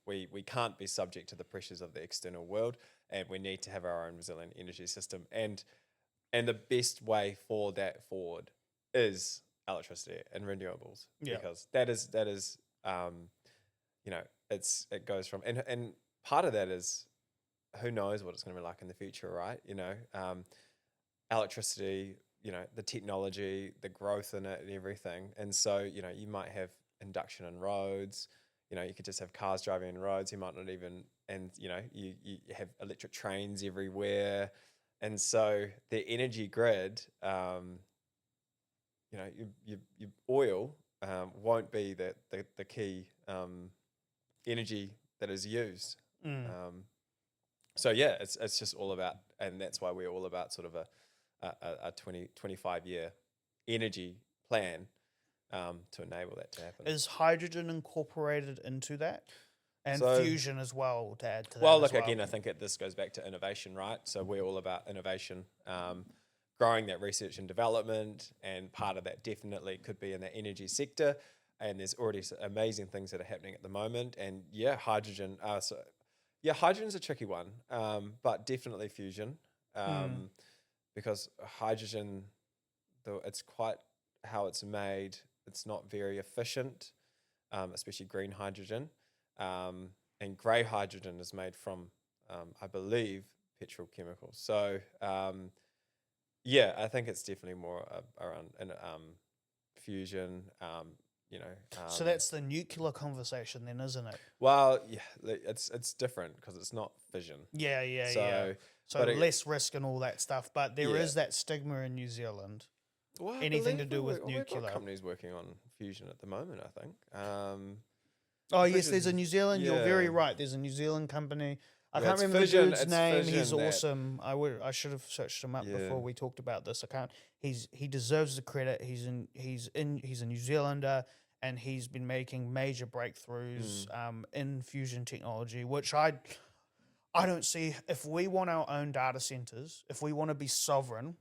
we can't be subject to the pressures of the external world, and we need to have our own resilient energy system, and the best way for that forward is electricity and renewables, because that is it goes from, and part of that is, who knows what it's going to be like in the future, right? Electricity, the technology, the growth in it and everything. And so, you might have induction in roads, you could just have cars driving in roads. You might not even, and, you have electric trains everywhere. And so the energy grid, your oil won't be the key energy that is used. So yeah, it's just all about, and that's why we're all about sort of a 25 year energy plan to enable that to happen. is hydrogen incorporated into that, and So- fusion as well to add to that? Well, as look, well? again, I think this goes back to innovation, right? So we're all about innovation, growing that research and development, and part of that definitely could be in the energy sector. And there's already amazing things that are happening at the moment. And yeah, hydrogen. Hydrogen's a tricky one, but definitely fusion, because hydrogen, though it's quite how it's made, it's not very efficient, especially green hydrogen. And grey hydrogen is made from, I believe, petrochemicals. So, I think it's definitely more around fusion. So that's the nuclear conversation, then, isn't it? Well, yeah, it's different because it's not fission. Yeah. So, So but less risk and all that stuff, but there is Yeah. that stigma in New Zealand. Well, I anything to believe do with we've got nuclear. companies working on fusion at the moment, I think. Oh Which yes, there's a is- New Zealand. You're very yeah. right. There's a New Zealand company. I Yeah, can't it's remember fission- the dude's it's name. fission He's that- awesome. I should have searched him up Yeah. before we talked about this. I can't. He deserves the credit. He's a New Zealander, and he's been making major breakthroughs in fusion technology, which I don't see. If we want our own data centers, if we want to be sovereign,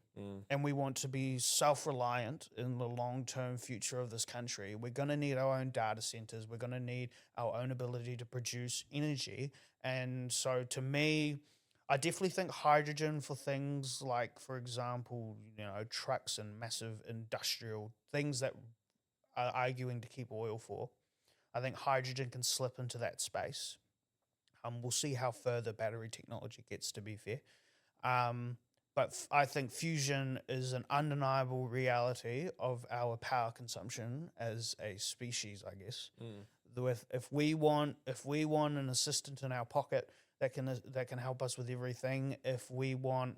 and we want to be self-reliant in the long-term future of this country, we're going to need our own data centers. We're going to need our own ability to produce energy. And so to me, I definitely think hydrogen for things like, for example, trucks and massive industrial things that are arguing to keep oil for. I think hydrogen can slip into that space. We'll see how further battery technology gets, to be fair. But I think fusion is an undeniable reality of our power consumption as a species, I guess. If we want an assistant in our pocket that can help us with everything, if we want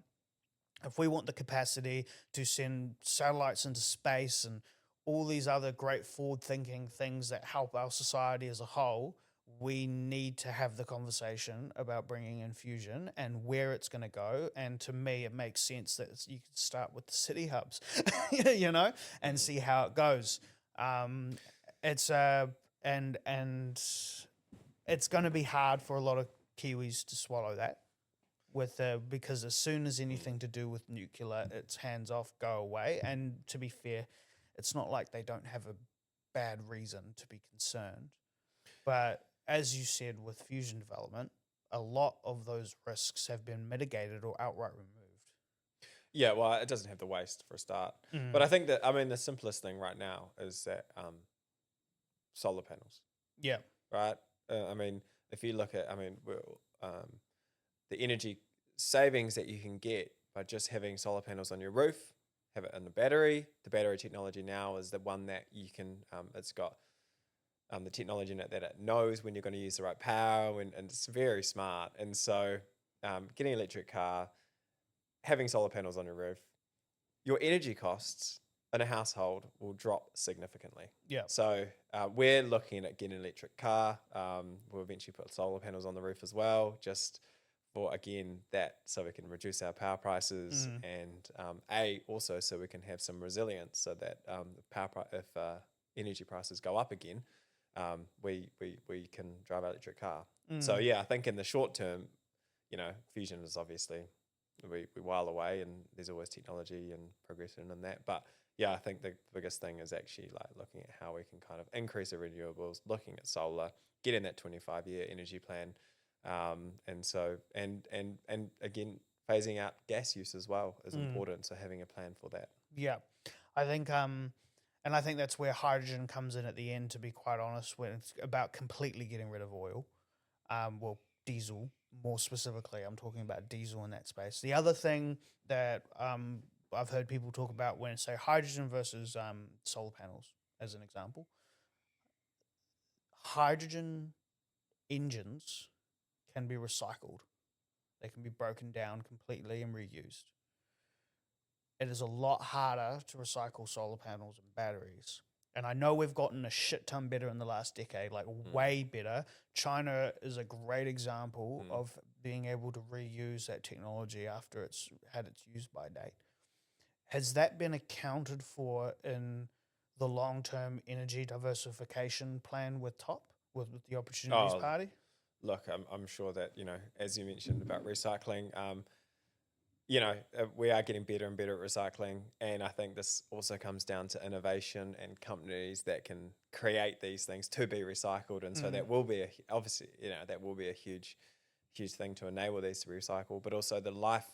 the capacity to send satellites into space and all these other great forward-thinking things that help our society as a whole, we need to have the conversation about bringing in fusion and where it's going to go. And to me, it makes sense that you could start with the city hubs, and see how it goes. It's going to be hard for a lot of Kiwis to swallow that, because as soon as anything to do with nuclear, it's hands off, go away. And to be fair, it's not like they don't have a bad reason to be concerned. But as you said, with fusion development, a lot of those risks have been mitigated or outright removed. Yeah, well, it doesn't have the waste for a start. Mm. But I think that, I mean, the simplest thing right now is that solar panels, Yeah. right? I mean, if you look at, I mean, the energy savings that you can get by just having solar panels on your roof, have it in the battery. The battery technology now is the one that you can, it's got the technology in it that it knows when you're going to use the right power, and it's very smart. And so getting an electric car, having solar panels on your roof, your energy costs in a household will drop significantly. Yeah. So we're looking at getting an electric car. We'll eventually put solar panels on the roof as well, just for, again, that so we can reduce our power prices, and also so we can have some resilience, so that if energy prices go up again, we can drive an electric car. So yeah, I think in the short term, fusion is obviously we while away, and there's always technology and progression in that. But yeah, I think the biggest thing is actually like looking at how we can kind of increase the renewables, looking at solar, getting that 25-year energy plan, and so and again, phasing out gas use as well is important. So having a plan for that. Yeah, I think and I think that's where hydrogen comes in at the end. To be quite honest, when it's about completely getting rid of oil, well, diesel more specifically. I'm talking about diesel in that space. The other thing that I've heard people talk about when say hydrogen versus solar panels, as an example, hydrogen engines can be recycled. They can be broken down completely and reused. It is a lot harder to recycle solar panels and batteries. And I know we've gotten a shit ton better in the last decade, like way better. China is a great example of being able to reuse that technology after it's had its use by date. Has that been accounted for in the long-term energy diversification plan with the Opportunities Party? Look, I'm sure that, as you mentioned about recycling, we are getting better and better at recycling. And I think this also comes down to innovation and companies that can create these things to be recycled. And so that will be obviously, that will be a huge, huge thing to enable these to be recycled, but also the life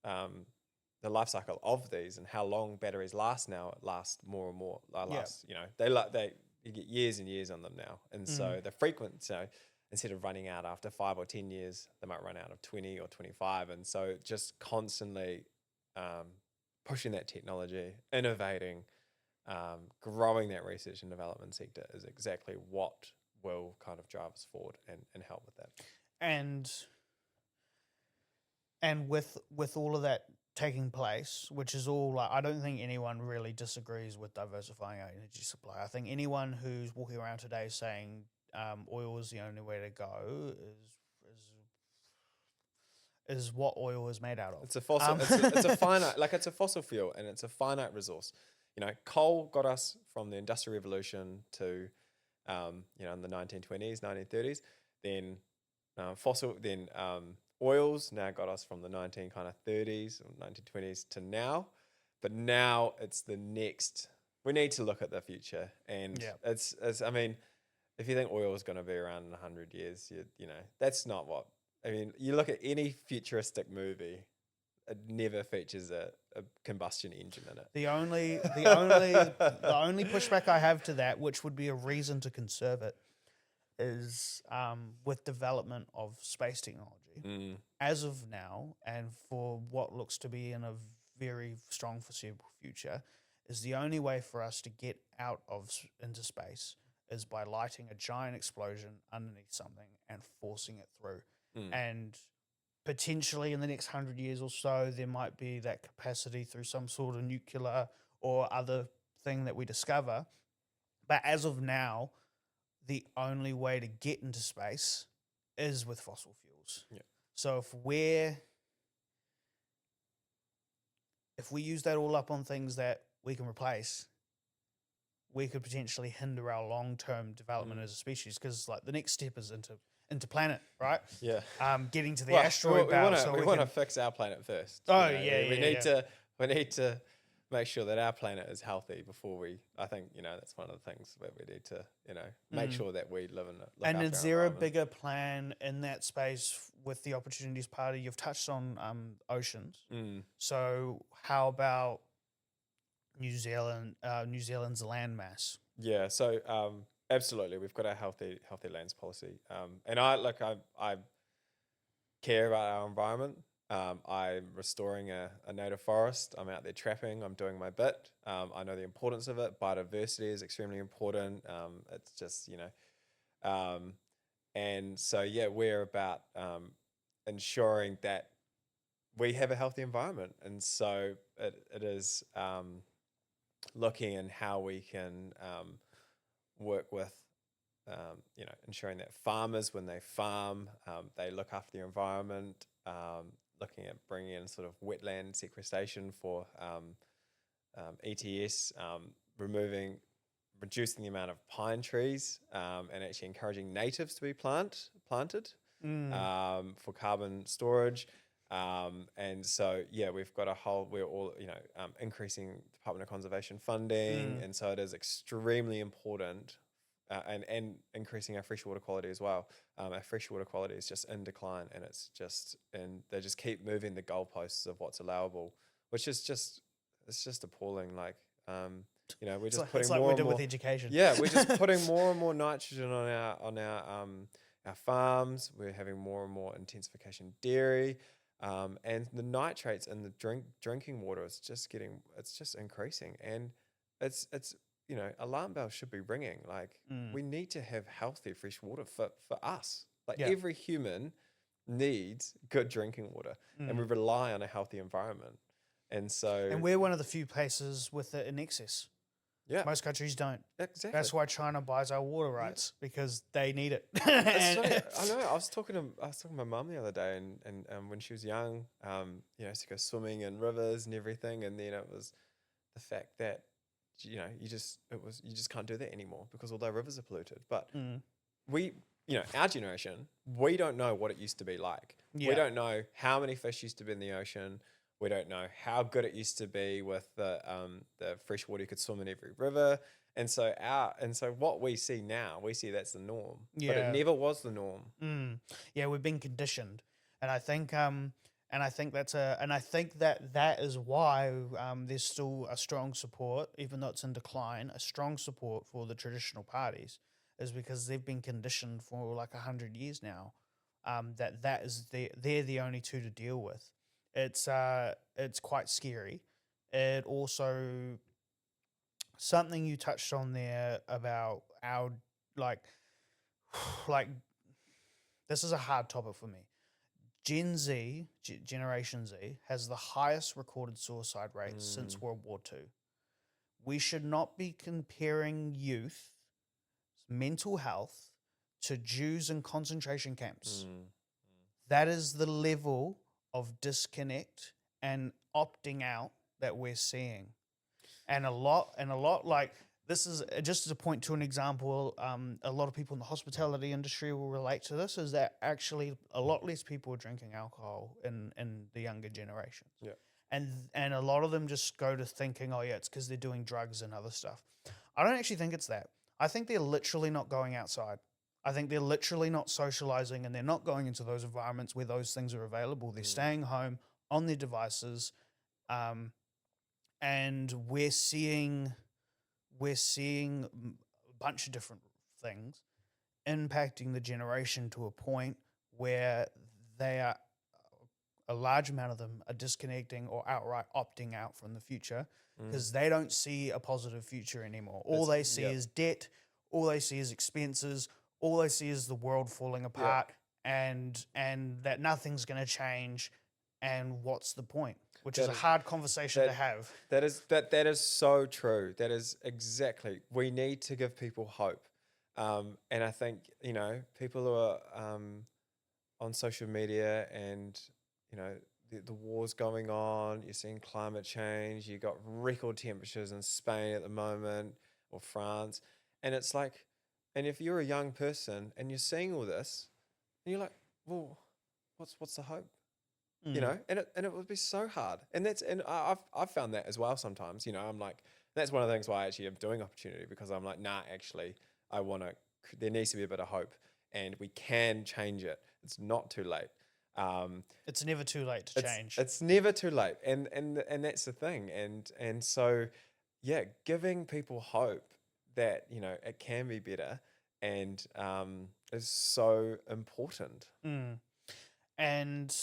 cycle of these and how long batteries last now. It lasts more and more. You get years and years on them now. And so the frequency, instead of running out after 5 or 10 years, they might run out of 20 or 25. And so just constantly pushing that technology, innovating, growing that research and development sector is exactly what will kind of drive us forward and help with that. And with all of that taking place, which is all like, I don't think anyone really disagrees with diversifying our energy supply. I think anyone who's walking around today saying oil is the only way to go is what oil is made out of. It's a fossil. It's a finite, like it's a fossil fuel, and it's a finite resource. Coal got us from the Industrial Revolution to, in the 1920s, 1930s. Then oils now got us from the 1930s or 1920s to now. But now it's the next. We need to look at the future, and it's. I mean, if you think oil is going to be around in 100 years, that's not what. I mean, you look at any futuristic movie, it never features a combustion engine in it. The only pushback I have to that, which would be a reason to conserve it, is with development of space technology. As of now, and for what looks to be in a very strong foreseeable future, is the only way for us to get out of into space is by lighting a giant explosion underneath something and forcing it through. And potentially in the next 100 years or so, there might be that capacity through some sort of nuclear or other thing that we discover. But as of now, the only way to get into space is with fossil fuels. Yeah. So if we use that all up on things that we can replace, we could potentially hinder our long-term development as a species, because like the next step is into planet, right? Yeah. Getting to the asteroid belt. We want to fix our planet first. Oh, We need to make sure that our planet is healthy before I think, that's one of the things that we need to, make sure that we look And after is our there a environment. bigger plan in that space with the Opportunities Party? You've touched on oceans. So how about New Zealand's landmass? Yeah, so absolutely, we've got a healthy lands policy, and I care about our environment. I'm restoring a native forest. I'm out there trapping. I'm doing my bit. I know the importance of it. Biodiversity is extremely important. It's just and so yeah, we're about ensuring that we have a healthy environment, and so it is looking in how we can work with ensuring that farmers, when they farm, they look after the environment, looking at bringing in sort of wetland sequestration for ETS, reducing the amount of pine trees, and actually encouraging natives to be planted for carbon storage. And so, yeah, we're all, increasing Department of Conservation funding. And so it is extremely important and increasing our freshwater quality as well. Our freshwater quality is just in decline, and they just keep moving the goalposts of what's allowable, which is it's just appalling. Like, we're just putting more we and did more with education. Yeah, we're just putting more and more nitrogen on our farms. We're having more and more intensification dairy, and the nitrates in the drinking water is just increasing, and it's alarm bells should be ringing. Like, we need to have healthy fresh water for us. Like, every human needs good drinking water, and we rely on a healthy environment. And so, And we're one of the few places with it in excess. yeah, Most countries don't. exactly. That's why China buys our water rights, because they need it. It's funny. I know. I was talking to my mum the other day, and when she was young, to go swimming in rivers and everything, and then it was the fact that you just can't do that anymore because all the rivers are polluted. But our generation, we don't know what it used to be like. Yeah. We don't know how many fish used to be in the ocean. We don't know how good it used to be with the fresh water you could swim in every river. And so what we see now, that's the norm. Yeah. But it never was the norm. Yeah, we've been conditioned, and I think that is why there's still a strong support, even though it's in decline, a strong support for the traditional parties, is because they've been conditioned for like 100 years now. They're the only two to deal with. It's quite scary. It also, something you touched on there about our like this is a hard topic for me. Generation Z has the highest recorded suicide rate since World War II. We should not be comparing youth mental health to Jews in concentration camps. That is the level of disconnect and opting out that we're seeing. And a lot like, this is just as a point to an example, a lot of people in the hospitality industry will relate to this, is that actually a lot less people are drinking alcohol in the younger generation. Yeah. And a lot of them just go to thinking, oh yeah, it's because they're doing drugs and other stuff. I don't actually think it's that. I think they're literally not going outside. I think they're literally not socializing, and they're not going into those environments where those things are available. They're staying home on their devices, and we're seeing a bunch of different things impacting the generation to a point where a large amount of them are disconnecting or outright opting out from the future because they don't see a positive future anymore. All they see is debt. All they see is expenses. All they see is the world falling apart, and that nothing's going to change. And what's the point? Which is a hard conversation to have. That is so true. That is exactly. We need to give people hope, and I think people who are on social media, and the war's going on. You're seeing climate change. You got record temperatures in Spain at the moment, or France, and it's like, and if you're a young person and you're seeing all this, and you're like, well, what's the hope? you know, and it would be so hard. And I've found that as well sometimes, you know, I'm like, that's one of the things why I actually am doing opportunity, because I'm like, nah, actually, I want to, there needs to be a bit of hope and we can change it. It's not too late. It's never too late to change. It's never too late. And that's the thing. And so, yeah, giving people hope that, you know, it can be better and is so important. And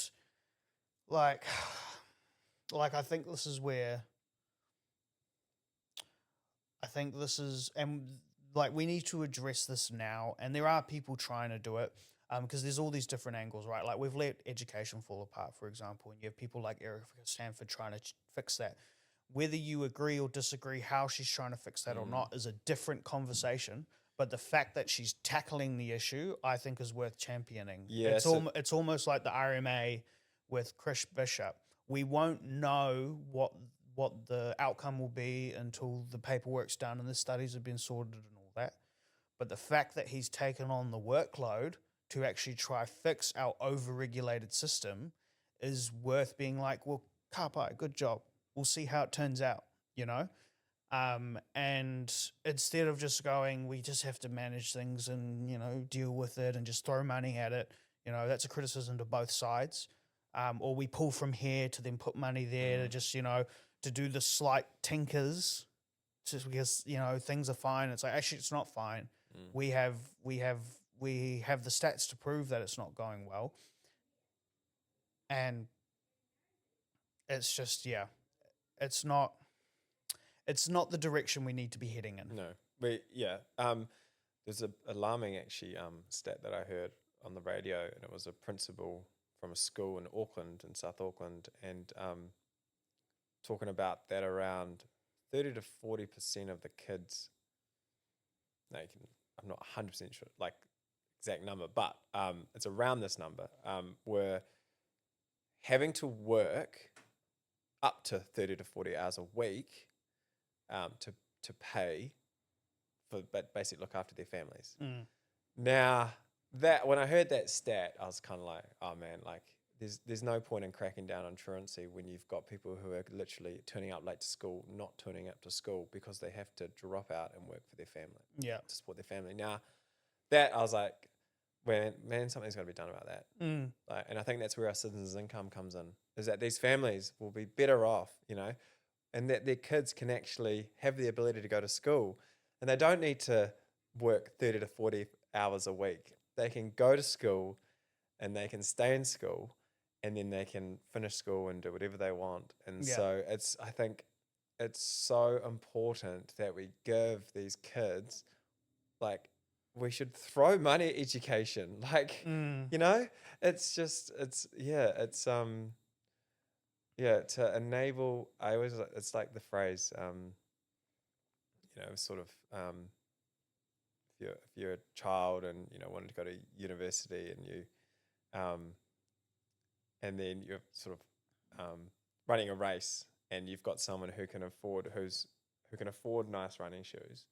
like like I think this is where I think this is, and like we need to address this now, and there are people trying to do it, because there's all these different angles, right? Like we've let education fall apart, for example, and you have people like Erica Stanford trying to fix that. Whether you agree or disagree how she's trying to fix that or not is a different conversation. But the fact that she's tackling the issue, I think, is worth championing. Yeah, It's almost like the RMA with Chris Bishop. We won't know what the outcome will be until the paperwork's done and the studies have been sorted and all that. But the fact that he's taken on the workload to actually try fix our over-regulated system is worth being like, well, Kapai, good job. We'll see how it turns out, you know? And instead of just going, we just have to manage things and, you know, deal with it and just throw money at it, you know, that's a criticism to both sides. Or we pull from here to then put money there to just, you know, to do the slight tinkers just because, you know, things are fine. It's like, actually, it's not fine. We have the stats to prove that it's not going well. And it's just, yeah, it's not the direction we need to be heading in. No, there's a alarming actually stat that I heard on the radio, and it was a principal from a school in Auckland, in South Auckland, and talking about that around 30 to 40% of the kids. Now I'm not 100% sure, like exact number, but it's around this number. Were having to work up to 30 to 40 hours a week to pay for, but basically look after their families. Now that when I heard that stat, I was kind of like, oh man, like there's no point in cracking down on truancy when you've got people who are literally turning up late to school, not turning up to school because they have to drop out and work for their family, to support their family. Now that I was like, man, something's got to be done about that. Like, and I think that's where our citizens' income comes in, is that these families will be better off, you know, and that their kids can actually have the ability to go to school, and they don't need to work 30 to 40 hours a week. They can go to school and they can stay in school, and then they can finish school and do whatever they want. And so I think it's so important that we give these kids, like, we should throw money at education. Like, you know, it's to enable, it's like the phrase, you know, sort of, if you're a child and, you know, wanted to go to university and you, and then you're sort of running a race and you've got someone who can afford nice running shoes,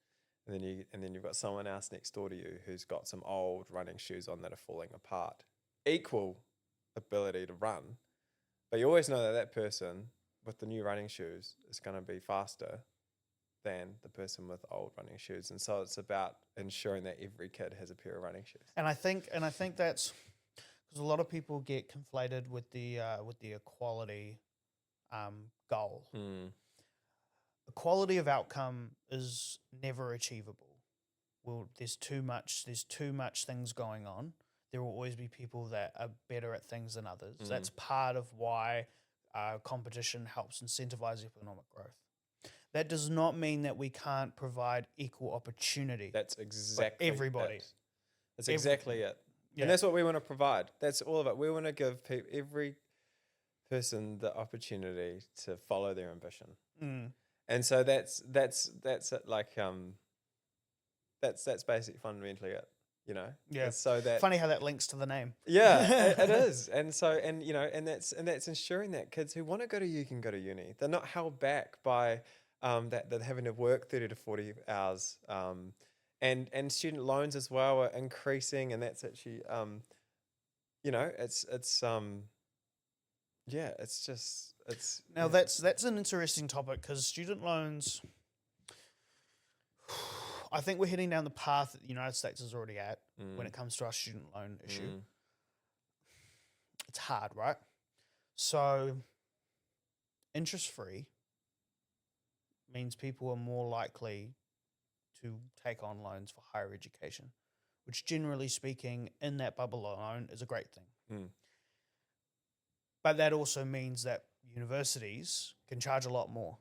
and then you've got someone else next door to you who's got some old running shoes on that are falling apart. Equal ability to run, but you always know that person with the new running shoes is going to be faster than the person with old running shoes. And so it's about ensuring that every kid has a pair of running shoes. And I think that's because a lot of people get conflated with the equality goal. Equality of outcome is never achievable. Well, there's too much things going on. There will always be people that are better at things than others. That's part of why competition helps incentivize economic growth. That does not mean that we can't provide equal opportunity. That's exactly for everybody. That's exactly it. Yeah. And that's what we want to provide. That's all of it. We want to give every person the opportunity to follow their ambition. And so that's it. Like that's basically fundamentally it. You know. Yeah. And so that funny how that links to the name. Yeah, it is. And so you know, and that's ensuring that kids who want to go to uni can go to uni. They're not held back by that they're having to work 30 to 40 hours. And student loans as well are increasing, and that's actually you know, it's Yeah, it's Now that's an interesting topic because student loans. I think we're heading down the path that the United States is already at when it comes to our student loan issue. It's hard, right? So interest free means people are more likely to take on loans for higher education, which generally speaking, in that bubble alone, is a great thing. But that also means that universities can charge a lot more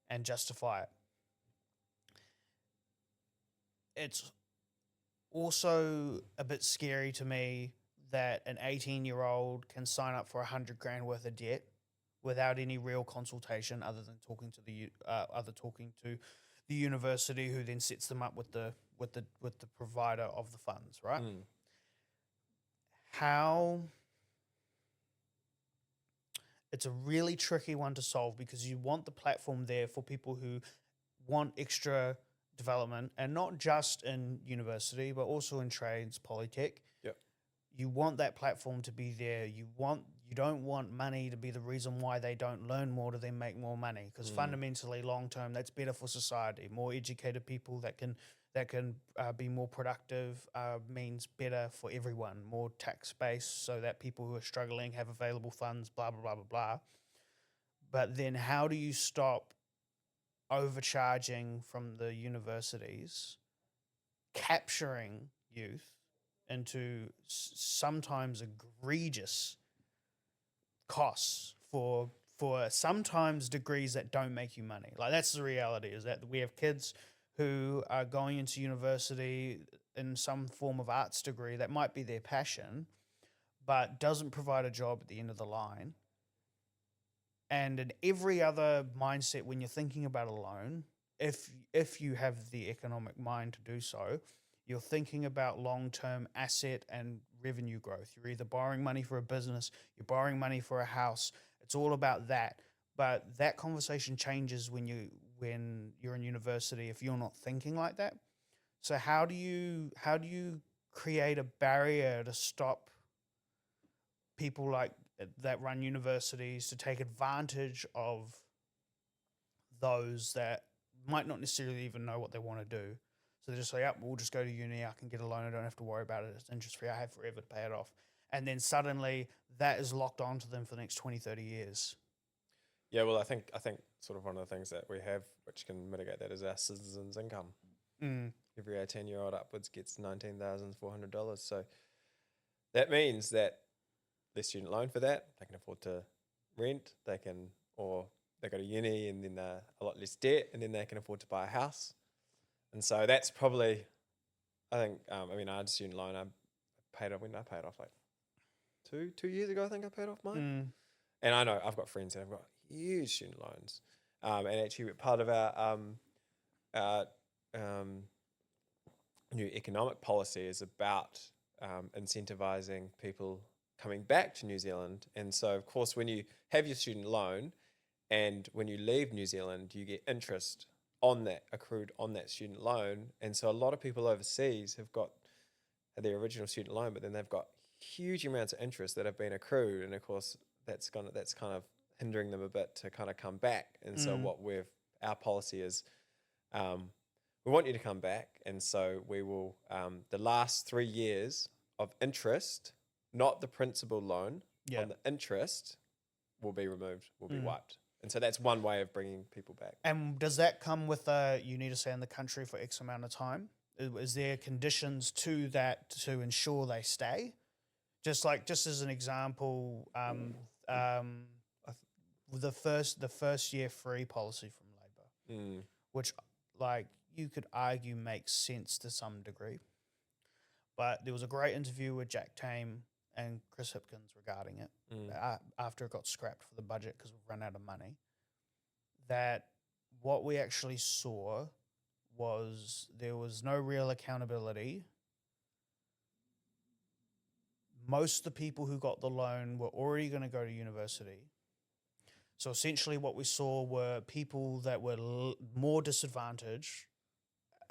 and justify it. It's also a bit scary to me that an 18-year-old can sign up for 100 grand worth of debt without any real consultation other than talking to the university, who then sets them up with the provider of the funds, right? How It's a really tricky one to solve because you want the platform there for people who want extra development, and not just in university, but also in trades, polytech. Yep. You want that platform to be there. You don't want money to be the reason why they don't learn more to then make more money. Because fundamentally, long term, that's better for society. More educated people that can be more productive means better for everyone. More tax base so that people who are struggling have available funds. Blah blah blah blah blah. But then, how do you stop overcharging from the universities, capturing youth into sometimes egregious costs for sometimes degrees that don't make you money? Like, that's the reality, is that we have kids who are going into university in some form of arts degree that might be their passion, but doesn't provide a job at the end of the line. And in every other mindset, when you're thinking about a loan, if you have the economic mind to do so, you're thinking about long-term asset and revenue growth. You're either borrowing money for a business, you're borrowing money for a house. It's all about that. But that conversation changes when you're in university if you're not thinking like that. So how do you create a barrier to stop people like that run universities to take advantage of those that might not necessarily even know what they want to do? So they just say, "Yep, we'll just go to uni. I can get a loan. I don't have to worry about it. It's interest free. I have forever to pay it off." And then suddenly that is locked onto them for the next 20, 30 years. Yeah, well, I think sort of one of the things that we have which can mitigate that is our citizens' income. Every 18-year-old upwards gets $19,400. So that means that their student loan for that, they can afford to rent, they go to uni and then they're a lot less debt, and then they can afford to buy a house. And so that's probably, I think, I had a student loan. I paid off, when did I pay it off? Like two years ago, I think I paid off mine. And I know I've got friends that have got huge student loans. And actually part of our new economic policy is about incentivizing people coming back to New Zealand. And so, of course, when you have your student loan and when you leave New Zealand, you get interest on that, accrued on that student loan. And so a lot of people overseas have got their original student loan, but then they've got huge amounts of interest that have been accrued. And of course, that's kind of hindering them a bit to kind of come back. And so our policy is, we want you to come back. And so we will, the last 3 years of interest, not the principal loan, on the interest will be removed, will be wiped. And so that's one way of bringing people back. And does that come with you need to stay in the country for X amount of time? Is there conditions to that to ensure they stay? Just as an example, the first year free policy from Labor, which you could argue makes sense to some degree. But there was a great interview with Jack Tame and Chris Hipkins regarding it after it got scrapped for the budget because we've run out of money. That what we actually saw was there was no real accountability. Most of the people who got the loan were already going to go to university. So essentially what we saw were people that were more disadvantaged,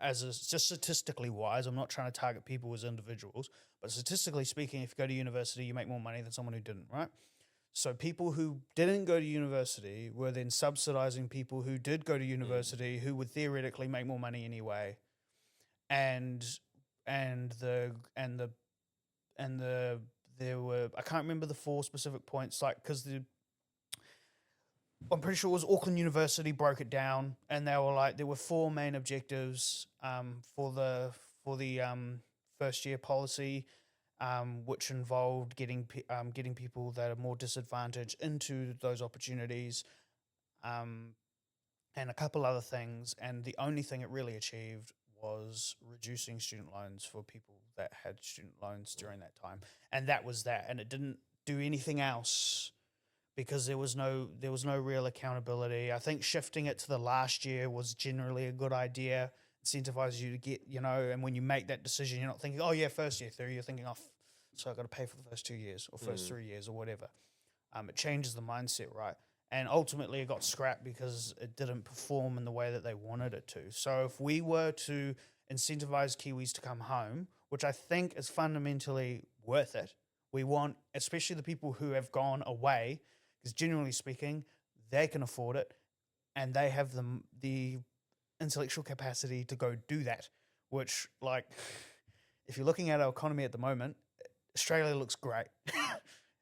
just statistically wise. I'm not trying to target people as individuals, but statistically speaking, if you go to university, you make more money than someone who didn't, right? So people who didn't go to university were then subsidizing people who did go to university, who would theoretically make more money anyway, and and the and the and there were, I can't remember the four specific points, like, because I'm pretty sure it was Auckland University broke it down, and they were like, there were four main objectives for the first year policy, which involved getting people that are more disadvantaged into those opportunities, um, and a couple other things. And the only thing it really achieved was reducing student loans for people that had student loans during that time, and that was that. And it didn't do anything else because there was no real accountability. I think shifting it to the last year was generally a good idea. Incentivize you to get, and when you make that decision, you're not thinking, oh yeah, first year theory. You're thinking, oh, so I've got to pay for the first 2 years or first 3 years or whatever. It changes the mindset, right? And ultimately, it got scrapped because it didn't perform in the way that they wanted it to. So if we were to incentivize Kiwis to come home, which I think is fundamentally worth it, we want, especially the people who have gone away, because generally speaking, they can afford it and they have the intellectual capacity to go do that. Which, like, if you're looking at our economy at the moment, Australia looks great.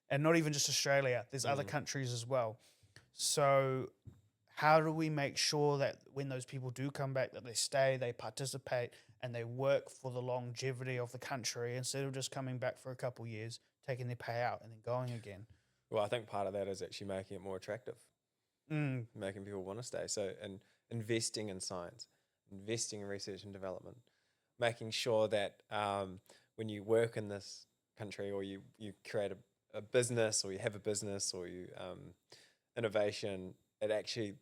And not even just Australia, there's other countries as well. So how do we make sure that when those people do come back, that they stay, they participate, and they work for the longevity of the country instead of just coming back for a couple years, taking their payout, and then going again? Well, I think part of that is actually making it more attractive, making people want to stay. So, and investing in science, investing in research and development, making sure that when you work in this country, or you create a business, or you have a business, or you innovation, it actually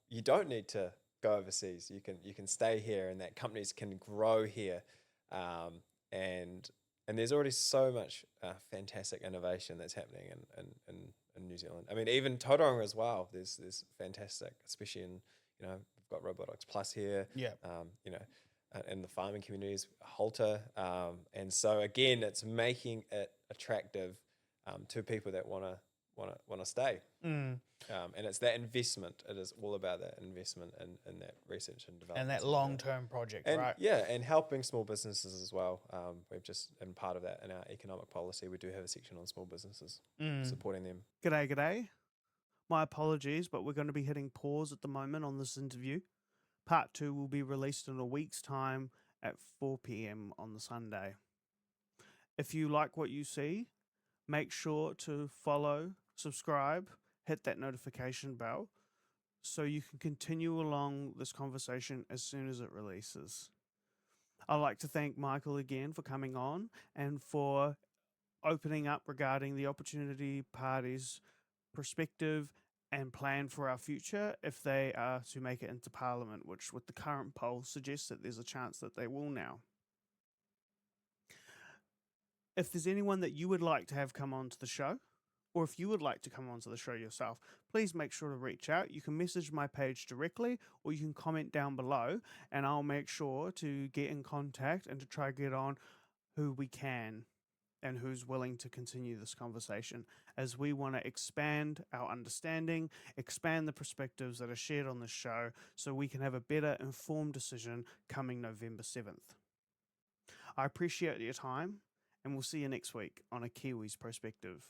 you don't need to go overseas. You can stay here, and that companies can grow here, and there's already so much fantastic innovation that's happening in New Zealand. I mean, even Tauranga as well. There's fantastic, especially in, we've got Robotics Plus here. Yeah. In the farming communities, Halter, and so again, it's making it attractive to people that want to stay. And it's that investment. It is all about that investment in that research and development. And that long-term project, And right? yeah, and helping small businesses as well. We've just, and part of that in our economic policy, we do have a section on small businesses, supporting them. G'day. My apologies, but we're going to be hitting pause at the moment on this interview. Part 2 will be released in a week's time at 4 p.m. on the Sunday. If you like what you see, make sure to follow, subscribe, hit that notification bell so you can continue along this conversation as soon as it releases. I'd like to thank Michael again for coming on and for opening up regarding the Opportunity Party's perspective and plan for our future if they are to make it into Parliament, which with the current poll suggests that there's a chance that they will now. If there's anyone that you would like to have come on to the show, or if you would like to come onto the show yourself, please make sure to reach out. You can message my page directly, or you can comment down below, and I'll make sure to get in contact and to try to get on who we can and who's willing to continue this conversation, as we want to expand our understanding, expand the perspectives that are shared on this show, so we can have a better informed decision coming November 7th. I appreciate your time, and we'll see you next week on A Kiwi's Prospective.